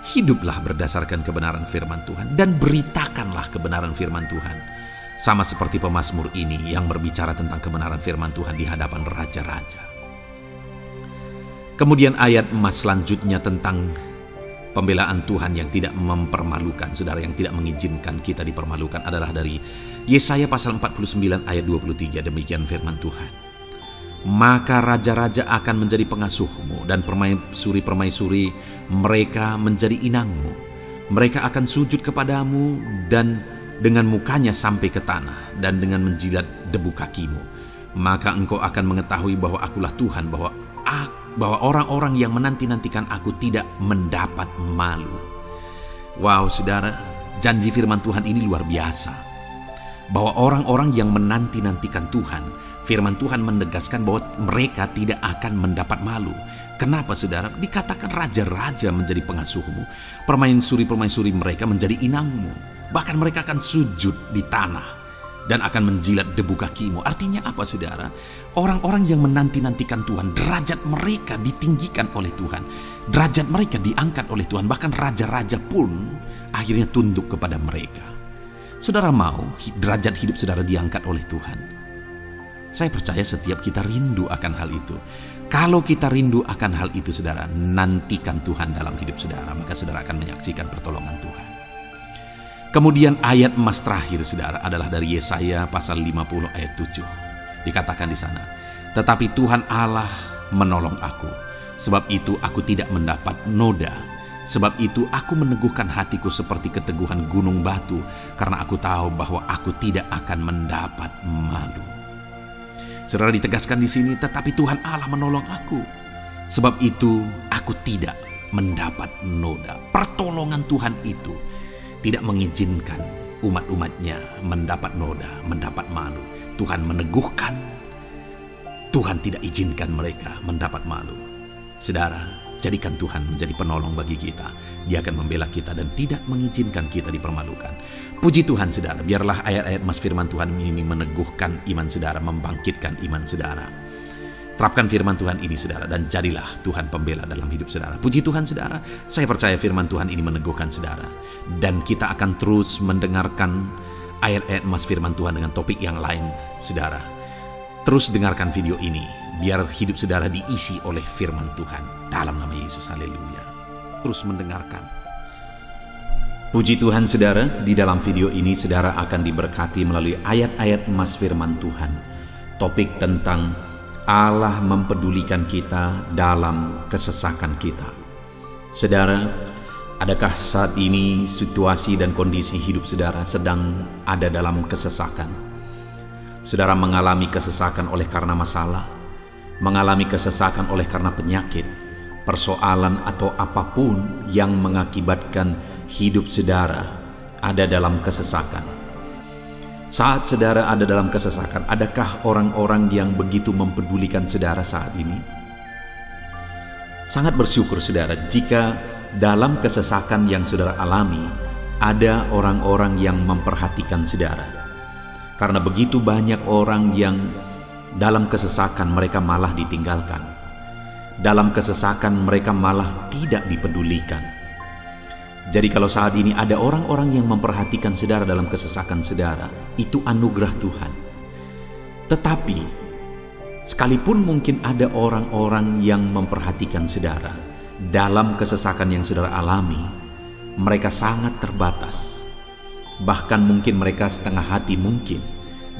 Hiduplah berdasarkan kebenaran firman Tuhan dan beritakanlah kebenaran firman Tuhan. Sama seperti pemazmur ini yang berbicara tentang kebenaran firman Tuhan di hadapan raja-raja. Kemudian ayat emas selanjutnya tentang pembelaan Tuhan yang tidak mempermalukan, saudara, yang tidak mengizinkan kita dipermalukan adalah dari Yesaya pasal 49 ayat 23. Demikian firman Tuhan. Maka raja-raja akan menjadi pengasuhmu, dan permaisuri-permaisuri mereka menjadi inangmu. Mereka akan sujud kepadamu dan dengan mukanya sampai ke tanah, dan dengan menjilat debu kakimu. Maka engkau akan mengetahui bahwa akulah Tuhan, bahwa orang-orang yang menanti-nantikan aku tidak mendapat malu. Wow saudara, janji firman Tuhan ini luar biasa. Bahwa orang-orang yang menanti-nantikan Tuhan, firman Tuhan menegaskan bahwa mereka tidak akan mendapat malu. Kenapa saudara? Dikatakan raja-raja menjadi pengasuhmu, permaisuri-permaisuri mereka menjadi inangmu. Bahkan mereka akan sujud di tanah dan akan menjilat debu kakimu. Artinya apa saudara? Orang-orang yang menanti-nantikan Tuhan, derajat mereka ditinggikan oleh Tuhan. Derajat mereka diangkat oleh Tuhan. Bahkan raja-raja pun akhirnya tunduk kepada mereka. Saudara mau derajat hidup saudara diangkat oleh Tuhan? Saya percaya setiap kita rindu akan hal itu. Kalau kita rindu akan hal itu saudara, nantikan Tuhan dalam hidup saudara, maka saudara akan menyaksikan pertolongan Tuhan. Kemudian ayat emas terakhir saudara adalah dari Yesaya pasal 50 ayat 7. Dikatakan di sana, tetapi Tuhan Allah menolong aku, sebab itu aku tidak mendapat noda. Sebab itu aku meneguhkan hatiku seperti keteguhan gunung batu, karena aku tahu bahwa aku tidak akan mendapat malu. Saudara, ditegaskan di sini, tetapi Tuhan Allah menolong aku. Sebab itu aku tidak mendapat noda. Pertolongan Tuhan itu tidak mengizinkan umat-umatnya mendapat noda, mendapat malu. Tuhan meneguhkan, Tuhan tidak izinkan mereka mendapat malu. Saudara, jadikan Tuhan menjadi penolong bagi kita. Dia akan membela kita dan tidak mengizinkan kita dipermalukan. Puji Tuhan saudara, biarlah ayat-ayat emas firman Tuhan ini meneguhkan iman saudara, membangkitkan iman saudara. Terapkan firman Tuhan ini saudara, dan jadilah Tuhan pembela dalam hidup saudara. Puji Tuhan saudara, saya percaya firman Tuhan ini meneguhkan saudara. Dan kita akan terus mendengarkan ayat-ayat emas firman Tuhan dengan topik yang lain saudara. Terus dengarkan video ini, biar hidup saudara diisi oleh firman Tuhan. Dalam nama Yesus, haleluya. Terus mendengarkan. Puji Tuhan saudara, di dalam video ini saudara akan diberkati melalui ayat-ayat emas firman Tuhan. Topik tentang Allah mempedulikan kita dalam kesesakan kita. Saudara, adakah saat ini situasi dan kondisi hidup saudara sedang ada dalam kesesakan? Saudara mengalami kesesakan oleh karena masalah, mengalami kesesakan oleh karena penyakit, persoalan atau apapun yang mengakibatkan hidup saudara ada dalam kesesakan. Saat saudara ada dalam kesesakan, adakah orang-orang yang begitu mempedulikan saudara saat ini? Sangat bersyukur saudara jika dalam kesesakan yang saudara alami ada orang-orang yang memperhatikan saudara. Karena begitu banyak orang yang dalam kesesakan mereka malah ditinggalkan. Dalam kesesakan mereka malah tidak dipedulikan. Jadi kalau saat ini ada orang-orang yang memperhatikan saudara dalam kesesakan saudara, itu anugerah Tuhan. Tetapi sekalipun mungkin ada orang-orang yang memperhatikan saudara dalam kesesakan yang saudara alami, mereka sangat terbatas. Bahkan mungkin mereka setengah hati mungkin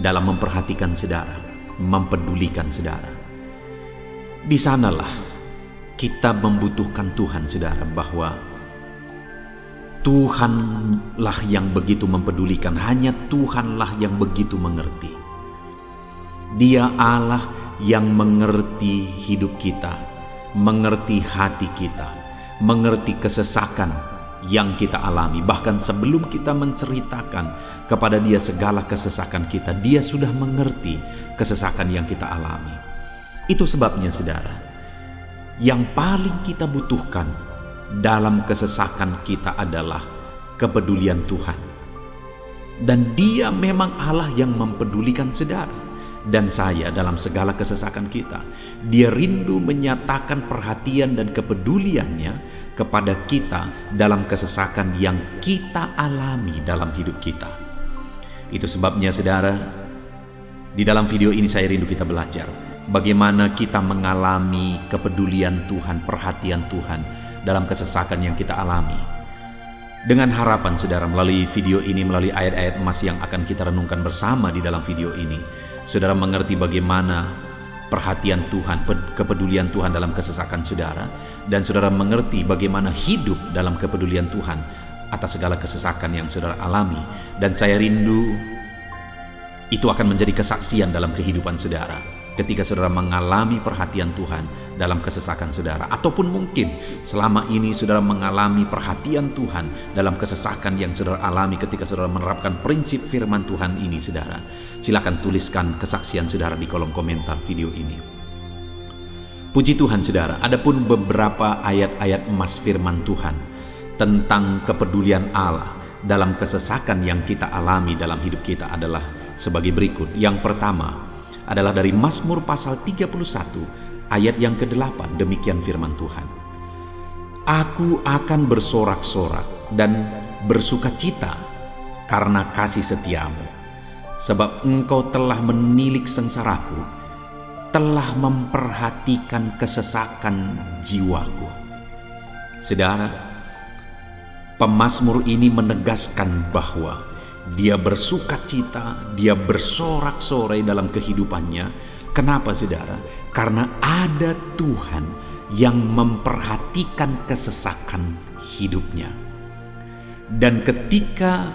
dalam memperhatikan saudara, mempedulikan saudara. Di sanalah kita membutuhkan Tuhan saudara, bahwa Tuhanlah yang begitu mempedulikan, hanya Tuhanlah yang begitu mengerti. Dia Allah yang mengerti hidup kita, mengerti hati kita, mengerti kesesakan yang kita alami. Bahkan sebelum kita menceritakan kepada Dia segala kesesakan kita, Dia sudah mengerti kesesakan yang kita alami. Itu sebabnya saudara, yang paling kita butuhkan dalam kesesakan kita adalah kepedulian Tuhan. Dan Dia memang Allah yang mempedulikan saudara dan saya dalam segala kesesakan kita. Dia rindu menyatakan perhatian dan kepeduliannya kepada kita dalam kesesakan yang kita alami dalam hidup kita. Itu sebabnya saudara, di dalam video ini saya rindu kita belajar bagaimana kita mengalami kepedulian Tuhan, perhatian Tuhan dalam kesesakan yang kita alami. Dengan harapan saudara, melalui video ini, melalui ayat-ayat emas yang akan kita renungkan bersama di dalam video ini, saudara mengerti bagaimana perhatian Tuhan, kepedulian Tuhan dalam kesesakan saudara, dan saudara mengerti bagaimana hidup dalam kepedulian Tuhan atas segala kesesakan yang saudara alami. Dan saya rindu itu akan menjadi kesaksian dalam kehidupan saudara ketika saudara mengalami perhatian Tuhan dalam kesesakan saudara. Ataupun mungkin selama ini saudara mengalami perhatian Tuhan dalam kesesakan yang saudara alami ketika saudara menerapkan prinsip firman Tuhan ini saudara. Silakan tuliskan kesaksian saudara di kolom komentar video ini. Puji Tuhan saudara, adapun beberapa ayat-ayat emas firman Tuhan tentang kepedulian Allah dalam kesesakan yang kita alami dalam hidup kita adalah sebagai berikut. Yang pertama adalah dari Mazmur pasal 31 ayat yang ke-8. Demikian firman Tuhan. Aku akan bersorak-sorak dan bersukacita karena kasih setiamu, sebab engkau telah menilik sengsaraku, telah memperhatikan kesesakan jiwaku. Saudara, pemazmur ini menegaskan bahwa dia bersukacita, dia bersorak-sorai dalam kehidupannya. Kenapa saudara? Karena ada Tuhan yang memperhatikan kesesakan hidupnya. Dan ketika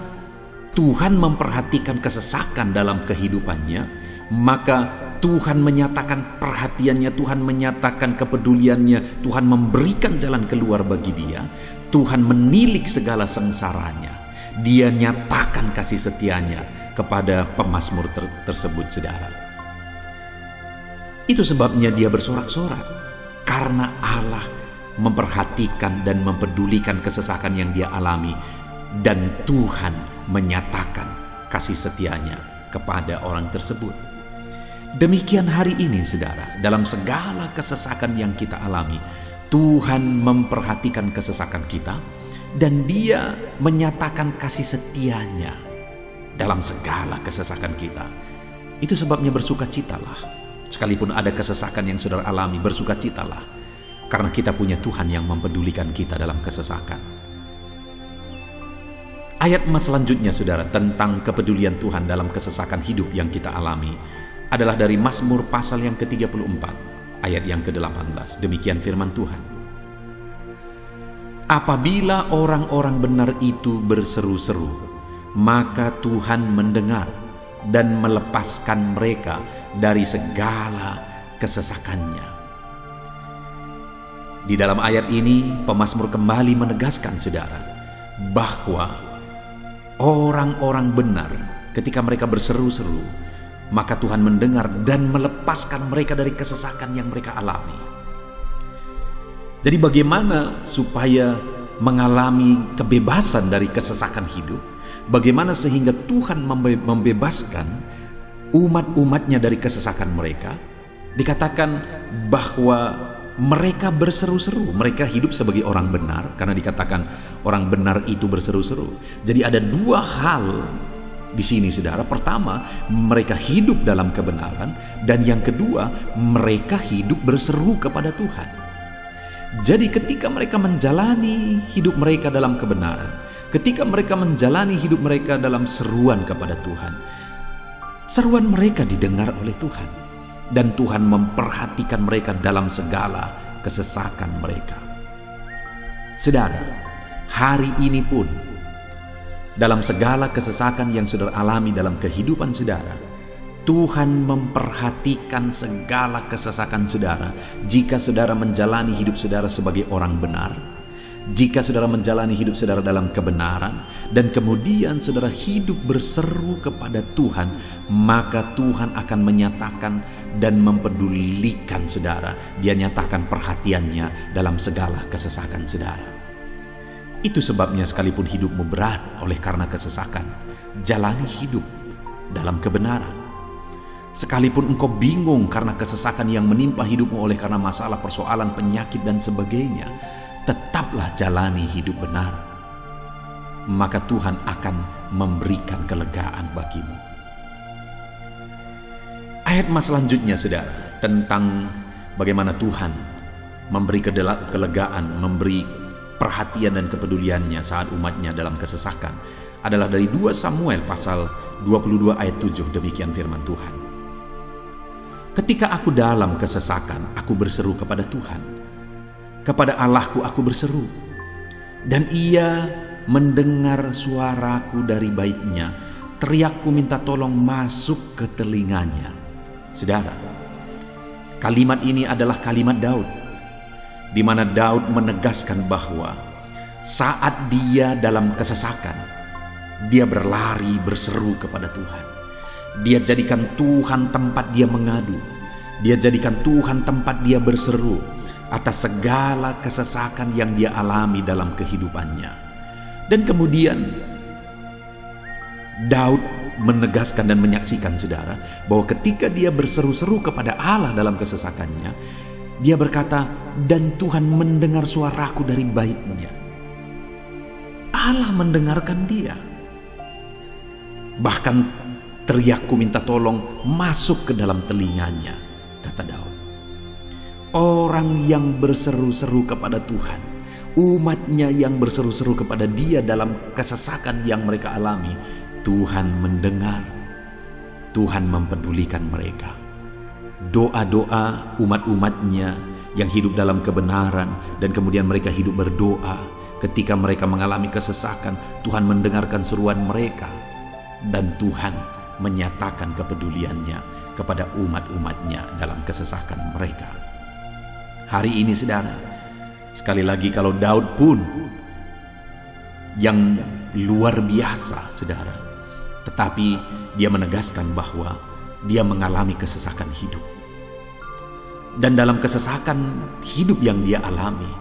Tuhan memperhatikan kesesakan dalam kehidupannya, maka Tuhan menyatakan perhatiannya, Tuhan menyatakan kepeduliannya, Tuhan memberikan jalan keluar bagi dia, Tuhan menilik segala sengsaranya. Dia nyatakan kasih setianya kepada pemazmur tersebut saudara. Itu sebabnya dia bersorak-sorak, karena Allah memperhatikan dan mempedulikan kesesakan yang dia alami, dan Tuhan menyatakan kasih setianya kepada orang tersebut. Demikian hari ini saudara, dalam segala kesesakan yang kita alami, Tuhan memperhatikan kesesakan kita, dan Dia menyatakan kasih setianya dalam segala kesesakan kita. Itu sebabnya bersukacitalah. Sekalipun ada kesesakan yang saudara alami, bersukacitalah, karena kita punya Tuhan yang mempedulikan kita dalam kesesakan. Ayat emas selanjutnya saudara tentang kepedulian Tuhan dalam kesesakan hidup yang kita alami adalah dari Mazmur pasal yang ke-34 ayat yang ke-18. Demikian firman Tuhan. Apabila orang-orang benar itu berseru-seru, maka Tuhan mendengar dan melepaskan mereka dari segala kesesakannya. Di dalam ayat ini, pemazmur kembali menegaskan saudara, bahwa orang-orang benar ketika mereka berseru-seru, maka Tuhan mendengar dan melepaskan mereka dari kesesakan yang mereka alami. Jadi bagaimana supaya mengalami kebebasan dari kesesakan hidup? Bagaimana sehingga Tuhan membebaskan umat-umatnya dari kesesakan mereka. Dikatakan bahwa mereka berseru-seru, mereka hidup sebagai orang benar, karena dikatakan orang benar itu berseru-seru. Jadi ada dua hal di sini, saudara. Pertama, mereka hidup dalam kebenaran, dan yang kedua, mereka hidup berseru kepada Tuhan. Jadi ketika mereka menjalani hidup mereka dalam kebenaran, ketika mereka menjalani hidup mereka dalam seruan kepada Tuhan, seruan mereka didengar oleh Tuhan. Dan Tuhan memperhatikan mereka dalam segala kesesakan mereka. Saudara, hari ini pun dalam segala kesesakan yang saudara alami dalam kehidupan saudara, Tuhan memperhatikan segala kesesakan saudara. Jika saudara menjalani hidup saudara sebagai orang benar, jika saudara menjalani hidup saudara dalam kebenaran, dan kemudian saudara hidup berseru kepada Tuhan, maka Tuhan akan menyatakan dan mempedulikan saudara. Dia nyatakan perhatiannya dalam segala kesesakan saudara. Itu sebabnya sekalipun hidupmu berat oleh karena kesesakan, jalani hidup dalam kebenaran. Sekalipun engkau bingung karena kesesakan yang menimpa hidupmu oleh karena masalah, persoalan, penyakit dan sebagainya, tetaplah jalani hidup benar, maka Tuhan akan memberikan kelegaan bagimu. Ayat mas selanjutnya, saudara, tentang bagaimana Tuhan memberi kelegaan, memberi perhatian dan kepeduliannya saat umatnya dalam kesesakan, adalah dari 2 Samuel pasal 22 ayat 7. Demikian firman Tuhan. Ketika aku dalam kesesakan, aku berseru kepada Tuhan. Kepada Allahku aku berseru, dan Ia mendengar suaraku dari baitnya. Teriakku minta tolong masuk ke telinganya. Saudara, kalimat ini adalah kalimat Daud, di mana Daud menegaskan bahwa saat dia dalam kesesakan, dia berlari berseru kepada Tuhan. Dia jadikan Tuhan tempat dia mengadu. Dia jadikan Tuhan tempat dia berseru atas segala kesesakan yang dia alami dalam kehidupannya. Dan kemudian Daud menegaskan dan menyaksikan, saudara, bahwa ketika dia berseru-seru kepada Allah dalam kesesakannya, dia berkata, dan Tuhan mendengar suaraku dari baitnya. Allah mendengarkan dia. Bahkan teriakku minta tolong masuk ke dalam telinganya, kata Daud. Orang yang berseru-seru kepada Tuhan, umatnya yang berseru-seru kepada Dia dalam kesesakan yang mereka alami, Tuhan mendengar, Tuhan mempedulikan mereka. Doa-doa umat-umatnya yang hidup dalam kebenaran, dan kemudian mereka hidup berdoa ketika mereka mengalami kesesakan, Tuhan mendengarkan seruan mereka, dan Tuhan menyatakan kepeduliannya kepada umat-umatnya dalam kesesakan mereka. Hari ini, saudara, sekali lagi, kalau Daud pun yang luar biasa, saudara, tetapi dia menegaskan bahwa dia mengalami kesesakan hidup. Dan dalam kesesakan hidup yang dia alami,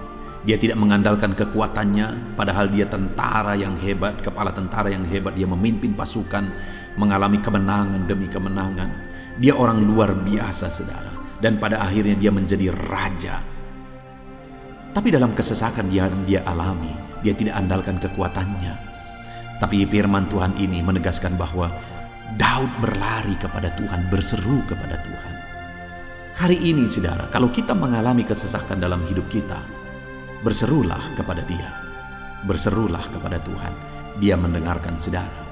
dia tidak mengandalkan kekuatannya, padahal dia tentara yang hebat, kepala tentara yang hebat. Dia memimpin pasukan, mengalami kemenangan demi kemenangan. Dia orang luar biasa, saudara. Dan pada akhirnya dia menjadi raja. Tapi dalam kesesakan yang dia alami, dia tidak andalkan kekuatannya. Tapi firman Tuhan ini menegaskan bahwa Daud berlari kepada Tuhan, berseru kepada Tuhan. Hari ini, saudara, kalau kita mengalami kesesakan dalam hidup kita, berserulah kepada Dia, berserulah kepada Tuhan. Dia mendengarkan saudara.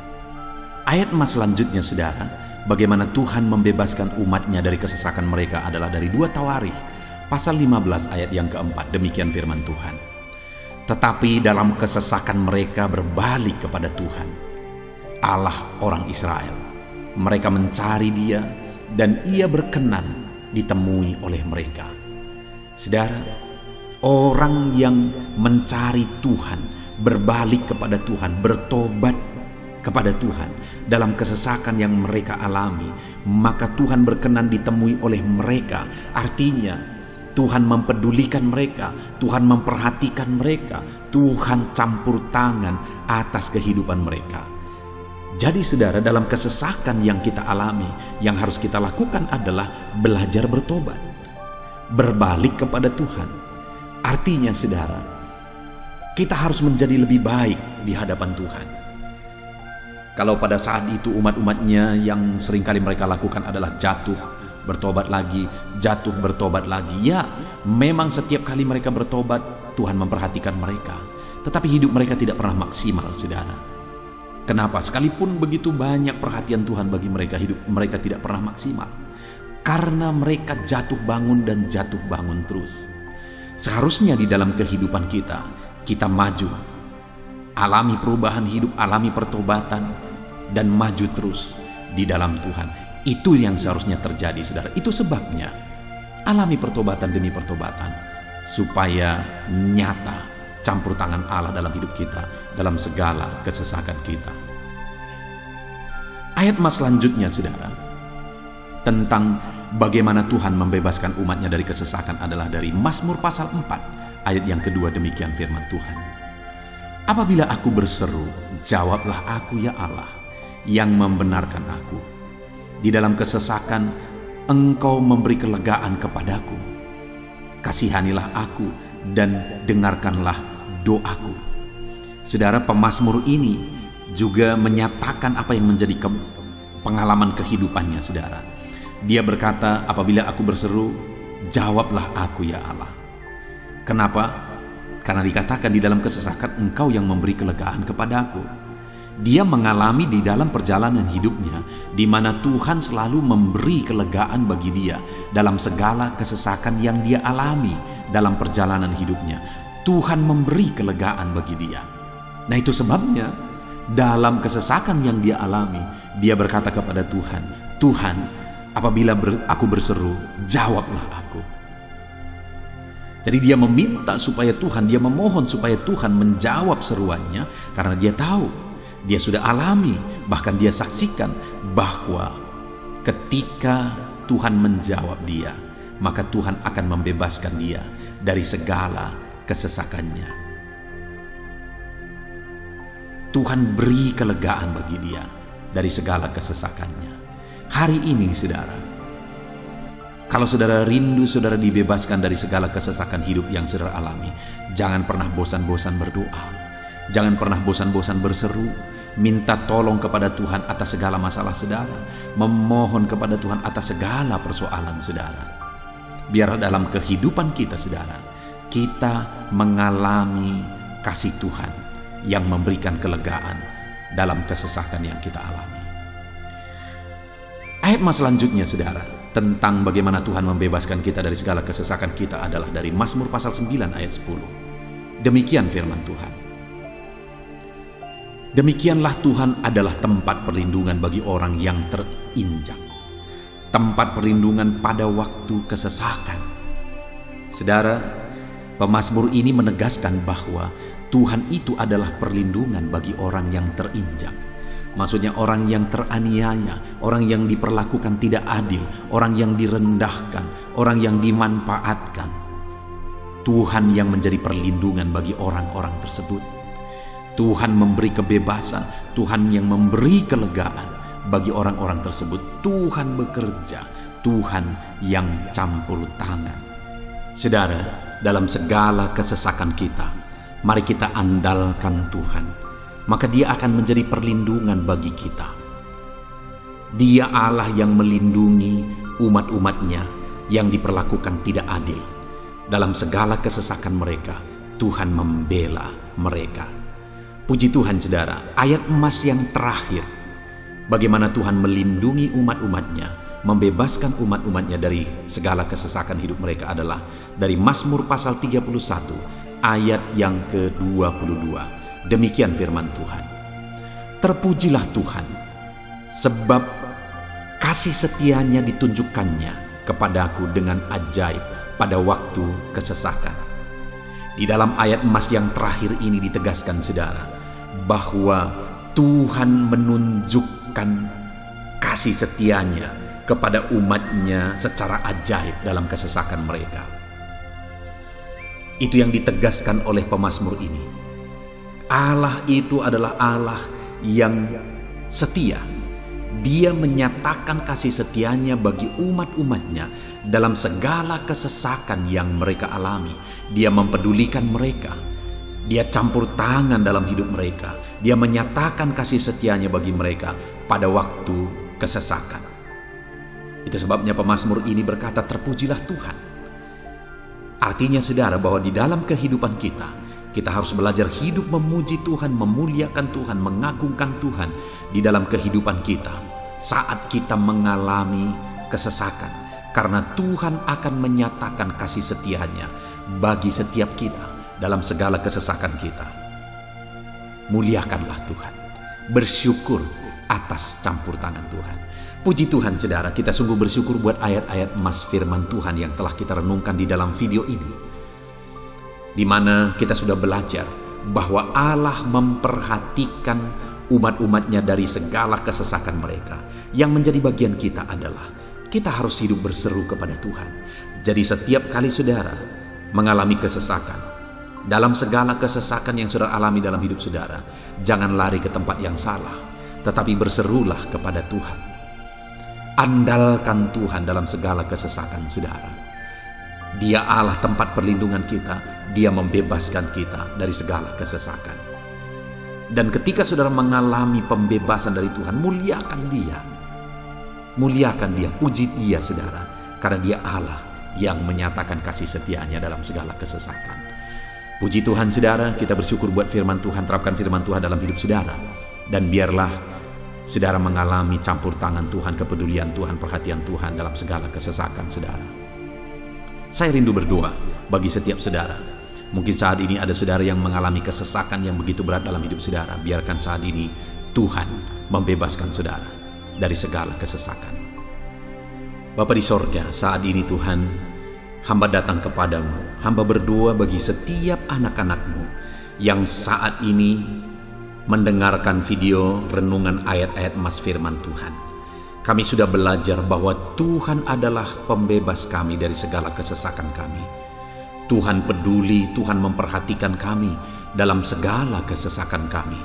Ayat emas selanjutnya, saudara, bagaimana Tuhan membebaskan umatnya dari kesesakan mereka adalah dari 2 Tawarikh pasal 15 ayat yang keempat. Demikian firman Tuhan. Tetapi dalam kesesakan mereka berbalik kepada Tuhan, Allah orang Israel. Mereka mencari Dia, dan Ia berkenan ditemui oleh mereka. Saudara, orang yang mencari Tuhan, berbalik kepada Tuhan, bertobat kepada Tuhan dalam kesesakan yang mereka alami, maka Tuhan berkenan ditemui oleh mereka. Artinya Tuhan mempedulikan mereka, Tuhan memperhatikan mereka, Tuhan campur tangan atas kehidupan mereka. Jadi saudara, dalam kesesakan yang kita alami, yang harus kita lakukan adalah belajar bertobat, berbalik kepada Tuhan. Artinya saudara, kita harus menjadi lebih baik di hadapan Tuhan. Kalau pada saat itu umat-umatnya yang seringkali mereka lakukan adalah jatuh, bertobat lagi, jatuh, bertobat lagi. Ya, memang setiap kali mereka bertobat, Tuhan memperhatikan mereka. Tetapi hidup mereka tidak pernah maksimal, saudara. Kenapa? Sekalipun begitu banyak perhatian Tuhan bagi mereka, hidup mereka tidak pernah maksimal. Karena mereka jatuh bangun dan jatuh bangun terus. Seharusnya di dalam kehidupan kita maju, alami perubahan hidup, alami pertobatan, dan maju terus di dalam Tuhan. Itu yang seharusnya terjadi, saudara. Itu sebabnya alami pertobatan demi pertobatan, supaya nyata campur tangan Allah dalam hidup kita, dalam segala kesesakan kita. Ayat mas selanjutnya, saudara, tentang bagaimana Tuhan membebaskan umatnya dari kesesakan adalah dari Mazmur pasal 4 ayat yang kedua. Demikian firman Tuhan. Apabila aku berseru, jawablah aku ya Allah, yang membenarkan aku. Di dalam kesesakan Engkau memberi kelegaan kepadaku. Kasihanilah aku dan dengarkanlah doaku. Saudara, pemazmur ini juga menyatakan apa yang menjadi pengalaman kehidupannya, saudara. Dia berkata, apabila aku berseru, jawablah aku ya Allah. Kenapa? Karena dikatakan di dalam kesesakan Engkau yang memberi kelegaan kepadaku. Dia mengalami di dalam perjalanan hidupnya, di mana Tuhan selalu memberi kelegaan bagi dia dalam segala kesesakan yang dia alami dalam perjalanan hidupnya. Tuhan memberi kelegaan bagi dia. Nah, itu sebabnya dalam kesesakan yang dia alami, dia berkata kepada Tuhan, Tuhan, apabila aku berseru, jawablah aku. Jadi dia meminta supaya Tuhan, dia memohon supaya Tuhan menjawab seruannya, karena dia tahu, dia sudah alami, bahkan dia saksikan bahwa ketika Tuhan menjawab dia, maka Tuhan akan membebaskan dia dari segala kesesakannya. Tuhan beri kelegaan bagi dia dari segala kesesakannya. Hari ini, saudara, kalau saudara rindu saudara dibebaskan dari segala kesesakan hidup yang saudara alami, jangan pernah bosan-bosan berdoa. Jangan pernah bosan-bosan berseru, minta tolong kepada Tuhan atas segala masalah saudara, memohon kepada Tuhan atas segala persoalan saudara. Biar dalam kehidupan kita, saudara, kita mengalami kasih Tuhan yang memberikan kelegaan dalam kesesakan yang kita alami. Ayat mas selanjutnya, saudara, tentang bagaimana Tuhan membebaskan kita dari segala kesesakan kita adalah dari Mazmur pasal 9 ayat 10. Demikian firman Tuhan. Demikianlah Tuhan adalah tempat perlindungan bagi orang yang terinjak, tempat perlindungan pada waktu kesesakan. Saudara, pemazmur ini menegaskan bahwa Tuhan itu adalah perlindungan bagi orang yang terinjak. Maksudnya orang yang teraniaya, orang yang diperlakukan tidak adil, orang yang direndahkan, orang yang dimanfaatkan. Tuhan yang menjadi perlindungan bagi orang-orang tersebut. Tuhan memberi kebebasan, Tuhan yang memberi kelegaan bagi orang-orang tersebut. Tuhan bekerja, Tuhan yang campur tangan. Saudara, dalam segala kesesakan kita, mari kita andalkan Tuhan, maka Dia akan menjadi perlindungan bagi kita. Dia Allah yang melindungi umat-umatnya yang diperlakukan tidak adil. Dalam segala kesesakan mereka, Tuhan membela mereka. Puji Tuhan, saudara, ayat emas yang terakhir, bagaimana Tuhan melindungi umat-umatnya, membebaskan umat-umatnya dari segala kesesakan hidup mereka adalah dari Mazmur pasal 31 ayat yang ke-22. Demikian firman Tuhan. Terpujilah Tuhan, sebab kasih setianya ditunjukkannya kepadaku dengan ajaib pada waktu kesesakan. Di dalam ayat emas yang terakhir ini ditegaskan, saudara, bahwa Tuhan menunjukkan kasih setianya kepada umatnya secara ajaib dalam kesesakan mereka. Itu yang ditegaskan oleh pemazmur ini. Allah itu adalah Allah yang setia. Dia menyatakan kasih setianya bagi umat-umatnya dalam segala kesesakan yang mereka alami. Dia mempedulikan mereka. Dia campur tangan dalam hidup mereka. Dia menyatakan kasih setianya bagi mereka pada waktu kesesakan. Itu sebabnya pemazmur ini berkata, terpujilah Tuhan. Artinya saudara, bahwa di dalam kehidupan kita harus belajar hidup memuji Tuhan, memuliakan Tuhan, mengagungkan Tuhan di dalam kehidupan kita saat kita mengalami kesesakan. Karena Tuhan akan menyatakan kasih setianya bagi setiap kita dalam segala kesesakan kita. Muliakanlah Tuhan, bersyukur atas campur tangan Tuhan. Puji Tuhan saudara, kita sungguh bersyukur buat ayat-ayat emas firman Tuhan yang telah kita renungkan di dalam video ini, di mana kita sudah belajar bahwa Allah memperhatikan umat-umatnya dari segala kesesakan mereka. Yang menjadi bagian kita adalah kita harus hidup berseru kepada Tuhan. Jadi setiap kali saudara mengalami kesesakan, dalam segala kesesakan yang saudara alami dalam hidup saudara, jangan lari ke tempat yang salah, tetapi berserulah kepada Tuhan. Andalkan Tuhan dalam segala kesesakan saudara. Dia Allah tempat perlindungan kita. Dia membebaskan kita dari segala kesesakan. Dan ketika saudara mengalami pembebasan dari Tuhan, muliakan Dia. Muliakan Dia, puji Dia saudara. Karena Dia Allah yang menyatakan kasih setianya dalam segala kesesakan. Puji Tuhan saudara, kita bersyukur buat firman Tuhan. Terapkan firman Tuhan dalam hidup saudara. Dan biarlah saudara mengalami campur tangan Tuhan, kepedulian Tuhan, perhatian Tuhan dalam segala kesesakan saudara. Saya rindu berdoa bagi setiap saudara. Mungkin saat ini ada saudara yang mengalami kesesakan yang begitu berat dalam hidup saudara. Biarkan saat ini Tuhan membebaskan saudara dari segala kesesakan. Bapa di sorga, saat ini Tuhan, hamba datang kepadamu. Hamba berdoa bagi setiap anak-anakmu yang saat ini mendengarkan video renungan ayat-ayat emas firman Tuhan. Kami sudah belajar bahwa Tuhan adalah pembebas kami dari segala kesesakan kami. Tuhan peduli, Tuhan memperhatikan kami dalam segala kesesakan kami.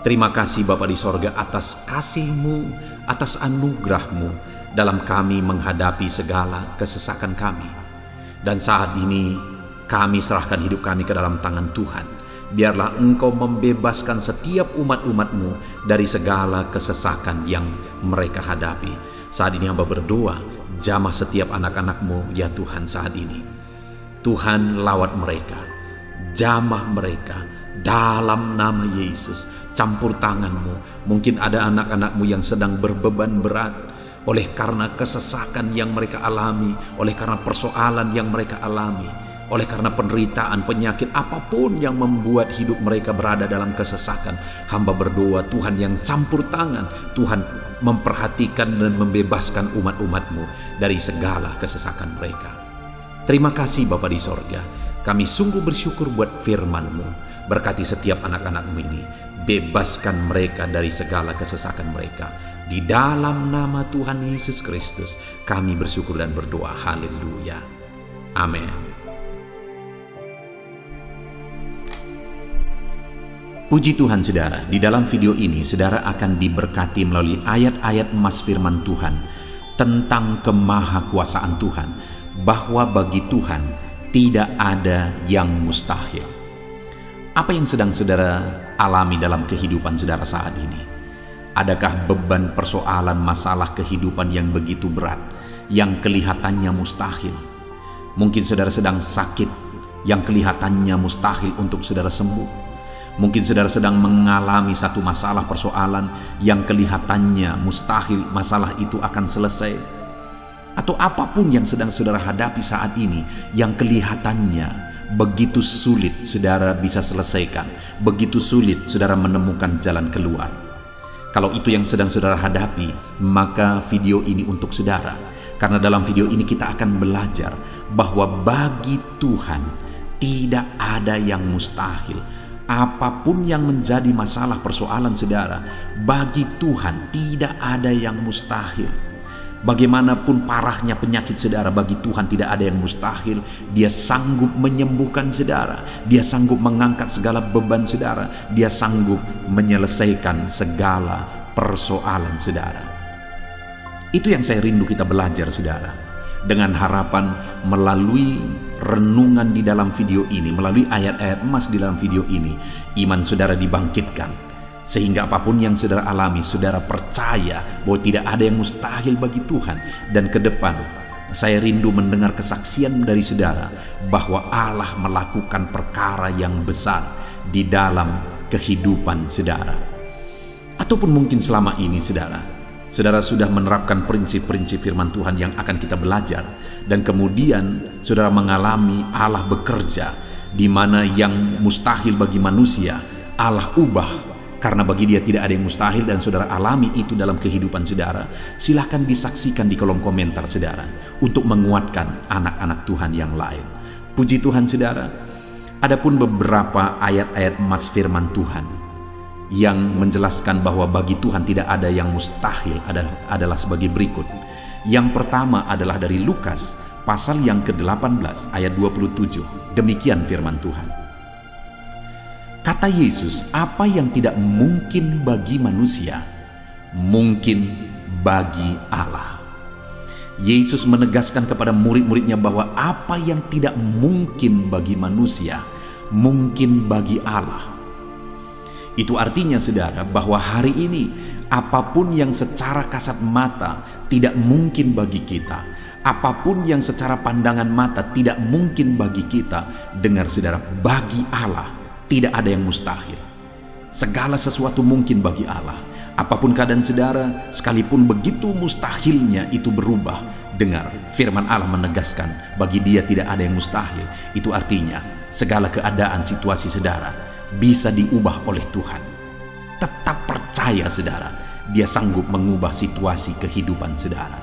Terima kasih Bapa di sorga atas kasih-Mu, atas anugerah-Mu dalam kami menghadapi segala kesesakan kami. Dan saat ini kami serahkan hidup kami ke dalam tangan Tuhan. Biarlah Engkau membebaskan setiap umat-umat-Mu dari segala kesesakan yang mereka hadapi. Saat ini hamba berdoa, jamah setiap anak-anak-Mu ya Tuhan saat ini. Tuhan lawat mereka, jamah mereka dalam nama Yesus. Campur tangan-Mu. Mungkin ada anak-anak-Mu yang sedang berbeban berat oleh karena kesesakan yang mereka alami, oleh karena persoalan yang mereka alami, oleh karena penderitaan, penyakit, apapun yang membuat hidup mereka berada dalam kesesakan. Hamba berdoa Tuhan yang campur tangan, Tuhan memperhatikan dan membebaskan umat-umat-Mu dari segala kesesakan mereka. Terima kasih Bapa di sorga. Kami sungguh bersyukur buat firman-Mu. Berkati setiap anak-anak-Mu ini. Bebaskan mereka dari segala kesesakan mereka. Di dalam nama Tuhan Yesus Kristus kami bersyukur dan berdoa. Haleluya. Amin. Puji Tuhan saudara, di dalam video ini saudara akan diberkati melalui ayat-ayat emas firman Tuhan tentang kemahakuasaan Tuhan, bahwa bagi Tuhan tidak ada yang mustahil. Apa yang sedang saudara alami dalam kehidupan saudara saat ini? Adakah beban, persoalan, masalah kehidupan yang begitu berat, yang kelihatannya mustahil? Mungkin saudara sedang sakit, yang kelihatannya mustahil untuk saudara sembuh. Mungkin saudara sedang mengalami satu masalah, persoalan yang kelihatannya mustahil masalah itu akan selesai. Atau apapun yang sedang saudara hadapi saat ini yang kelihatannya begitu sulit saudara bisa selesaikan, begitu sulit saudara menemukan jalan keluar. Kalau itu yang sedang saudara hadapi, maka video ini untuk saudara. Karena dalam video ini kita akan belajar bahwa bagi Tuhan tidak ada yang mustahil. Apapun yang menjadi masalah, persoalan saudara, bagi Tuhan tidak ada yang mustahil. Bagaimanapun parahnya penyakit saudara, bagi Tuhan tidak ada yang mustahil. Dia sanggup menyembuhkan saudara. Dia sanggup mengangkat segala beban saudara. Dia sanggup menyelesaikan segala persoalan saudara. Itu yang saya rindu kita belajar saudara. Dengan harapan melalui renungan di dalam video ini, melalui ayat-ayat emas di dalam video ini, iman saudara dibangkitkan. Sehingga apapun yang saudara alami, saudara percaya bahwa tidak ada yang mustahil bagi Tuhan. Dan ke depan, saya rindu mendengar kesaksian dari saudara bahwa Allah melakukan perkara yang besar di dalam kehidupan saudara. Ataupun mungkin selama ini saudara sudah menerapkan prinsip-prinsip firman Tuhan yang akan kita belajar, dan kemudian saudara mengalami Allah bekerja di mana yang mustahil bagi manusia Allah ubah, karena bagi Dia tidak ada yang mustahil, dan saudara alami itu dalam kehidupan saudara. Silahkan disaksikan di kolom komentar saudara untuk menguatkan anak-anak Tuhan yang lain. Puji Tuhan saudara. Adapun beberapa ayat-ayat emas firman Tuhan yang menjelaskan bahwa bagi Tuhan tidak ada yang mustahil adalah sebagai berikut. Yang pertama adalah dari Lukas pasal yang ke-18 ayat 27. Demikian firman Tuhan. Kata Yesus, apa yang tidak mungkin bagi manusia, mungkin bagi Allah. Yesus menegaskan kepada murid-muridnya bahwa apa yang tidak mungkin bagi manusia, mungkin bagi Allah. Itu artinya saudara bahwa hari ini apapun yang secara kasat mata tidak mungkin bagi kita, apapun yang secara pandangan mata tidak mungkin bagi kita, dengar saudara, bagi Allah tidak ada yang mustahil. Segala sesuatu mungkin bagi Allah. Apapun keadaan saudara, sekalipun begitu mustahilnya itu berubah, dengar firman Allah menegaskan bagi Dia tidak ada yang mustahil. Itu artinya segala keadaan situasi saudara bisa diubah oleh Tuhan. Tetap percaya saudara, Dia sanggup mengubah situasi kehidupan saudara.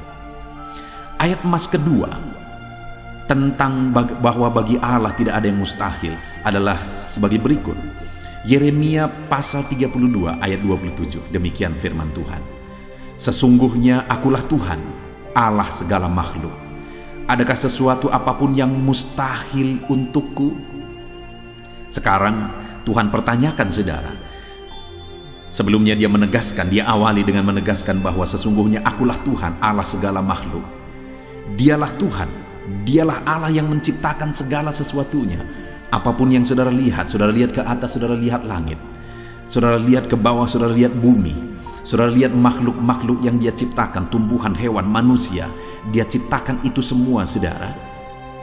Ayat emas kedua tentang bahwa bagi Allah tidak ada yang mustahil adalah sebagai berikut. Yeremia pasal 32 ayat 27. Demikian firman Tuhan. Sesungguhnya akulah Tuhan, Allah segala makhluk. Adakah sesuatu apapun yang mustahil untukku? Sekarang Tuhan pertanyakan saudara. Sebelumnya Dia menegaskan, Dia awali dengan menegaskan bahwa sesungguhnya akulah Tuhan, Allah segala makhluk. Dialah Tuhan, Dialah Allah yang menciptakan segala sesuatunya. Apapun yang saudara lihat ke atas, saudara lihat langit, saudara lihat ke bawah, saudara lihat bumi, saudara lihat makhluk-makhluk yang Dia ciptakan, tumbuhan, hewan, manusia, Dia ciptakan itu semua saudara.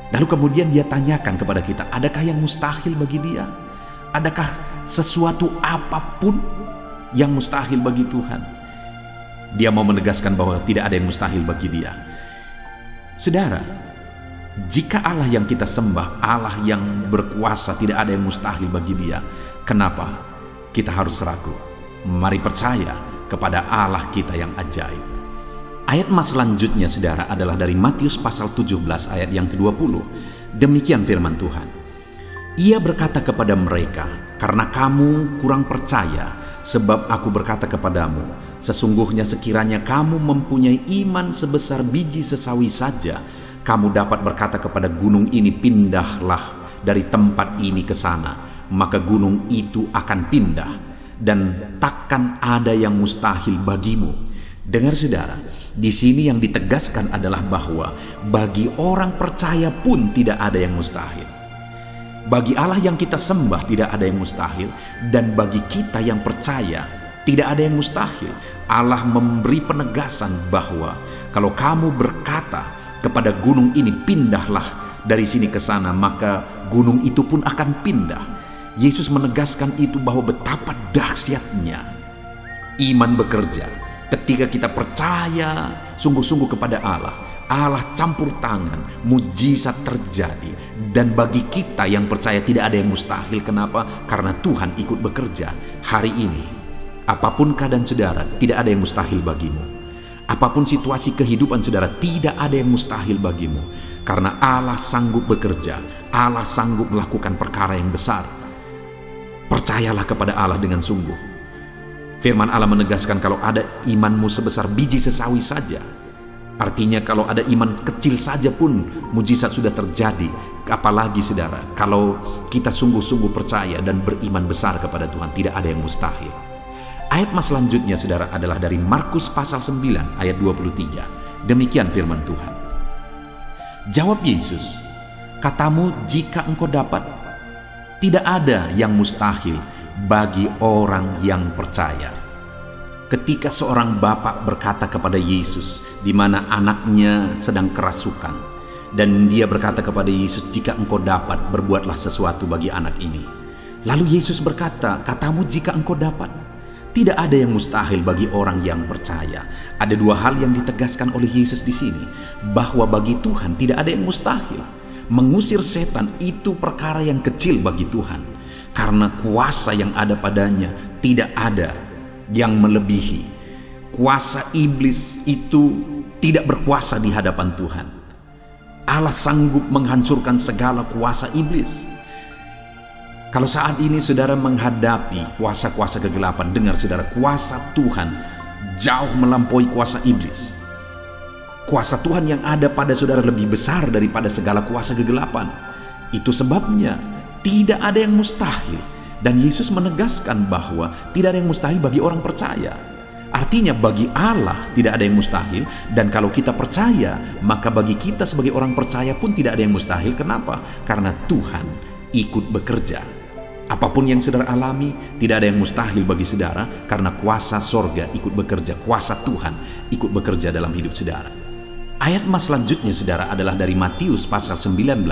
Lalu kemudian Dia tanyakan kepada kita, adakah yang mustahil bagi Dia? Adakah sesuatu apapun yang mustahil bagi Tuhan? Dia mau menegaskan bahwa tidak ada yang mustahil bagi Dia. Saudara, jika Allah yang kita sembah, Allah yang berkuasa, tidak ada yang mustahil bagi Dia, kenapa kita harus ragu? Mari percaya kepada Allah kita yang ajaib. Ayat emas selanjutnya saudara adalah dari Matius pasal 17 ayat yang ke-20. Demikian firman Tuhan. Ia berkata kepada mereka, karena kamu kurang percaya, sebab aku berkata kepadamu, sesungguhnya sekiranya kamu mempunyai iman sebesar biji sesawi saja, kamu dapat berkata kepada gunung ini, pindahlah dari tempat ini ke sana, maka gunung itu akan pindah, dan takkan ada yang mustahil bagimu. Dengar saudara, di sini yang ditegaskan adalah bahwa bagi orang percaya pun tidak ada yang mustahil. Bagi Allah yang kita sembah tidak ada yang mustahil, dan bagi kita yang percaya tidak ada yang mustahil. Allah memberi penegasan bahwa kalau kamu berkata kepada gunung ini, pindahlah dari sini ke sana, maka gunung itu pun akan pindah. Yesus menegaskan itu bahwa betapa dahsyatnya iman bekerja. Ketika kita percaya sungguh-sungguh kepada Allah, Allah campur tangan, mujizat terjadi. Dan bagi kita yang percaya tidak ada yang mustahil. Kenapa? Karena Tuhan ikut bekerja. Hari ini, apapun keadaan saudara, tidak ada yang mustahil bagimu. Apapun situasi kehidupan saudara, tidak ada yang mustahil bagimu. Karena Allah sanggup bekerja, Allah sanggup melakukan perkara yang besar. Percayalah kepada Allah dengan sungguh. Firman Allah menegaskan kalau ada imanmu sebesar biji sesawi saja, artinya kalau ada iman kecil saja pun mujizat sudah terjadi. Apalagi saudara, kalau kita sungguh-sungguh percaya dan beriman besar kepada Tuhan, tidak ada yang mustahil. Ayat mas selanjutnya saudara adalah dari Markus pasal 9 ayat 23. Demikian firman Tuhan. Jawab Yesus, "Katamu jika engkau dapat, tidak ada yang mustahil bagi orang yang percaya." Ketika seorang bapak berkata kepada Yesus, di mana anaknya sedang kerasukan, dan dia berkata kepada Yesus, "Jika engkau dapat, berbuatlah sesuatu bagi anak ini." Lalu Yesus berkata, "Katamu jika engkau dapat." Tidak ada yang mustahil bagi orang yang percaya. Ada dua hal yang ditegaskan oleh Yesus di sini, bahwa bagi Tuhan tidak ada yang mustahil. Mengusir setan itu perkara yang kecil bagi Tuhan, karena kuasa yang ada padanya tidak ada yang melebihi. Kuasa iblis itu tidak berkuasa di hadapan Tuhan. Allah sanggup menghancurkan segala kuasa iblis. Kalau saat ini saudara menghadapi kuasa-kuasa kegelapan, dengar saudara, kuasa Tuhan jauh melampaui kuasa iblis. Kuasa Tuhan yang ada pada saudara lebih besar daripada segala kuasa kegelapan. Itu sebabnya tidak ada yang mustahil. Dan Yesus menegaskan bahwa tidak ada yang mustahil bagi orang percaya. Artinya bagi Allah tidak ada yang mustahil, dan kalau kita percaya, maka bagi kita sebagai orang percaya pun tidak ada yang mustahil. Kenapa? Karena Tuhan ikut bekerja. Apapun yang saudara alami, tidak ada yang mustahil bagi saudara, karena kuasa sorga ikut bekerja, kuasa Tuhan ikut bekerja dalam hidup saudara. Ayat mas selanjutnya saudara adalah dari Matius pasal 19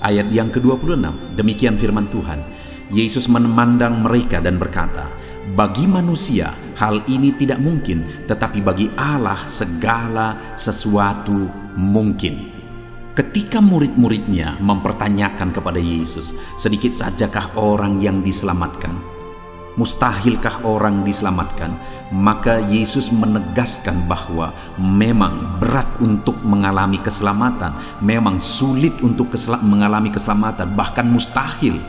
ayat yang ke-26. Demikian firman Tuhan. Yesus memandang mereka dan berkata, "Bagi manusia hal ini tidak mungkin, tetapi bagi Allah segala sesuatu mungkin." Ketika murid-muridnya mempertanyakan kepada Yesus, "Sedikit sajakah orang yang diselamatkan? Mustahilkah orang diselamatkan?" Maka Yesus menegaskan bahwa memang berat untuk mengalami keselamatan, memang sulit untuk mengalami keselamatan, bahkan mustahil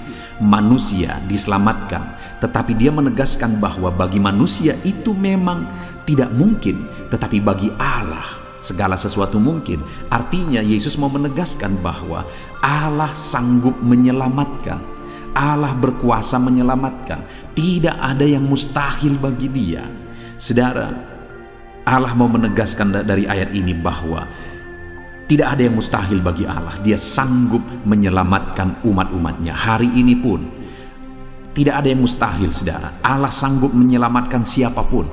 manusia diselamatkan. Tetapi dia menegaskan bahwa bagi manusia itu memang tidak mungkin, tetapi bagi Allah segala sesuatu mungkin. Artinya Yesus mau menegaskan bahwa Allah sanggup menyelamatkan. Allah berkuasa menyelamatkan. Tidak ada yang mustahil bagi Dia. Saudara, Allah mau menegaskan dari ayat ini bahwa tidak ada yang mustahil bagi Allah. Dia sanggup menyelamatkan umat-umatnya. Hari ini pun tidak ada yang mustahil, saudara. Allah sanggup menyelamatkan siapapun.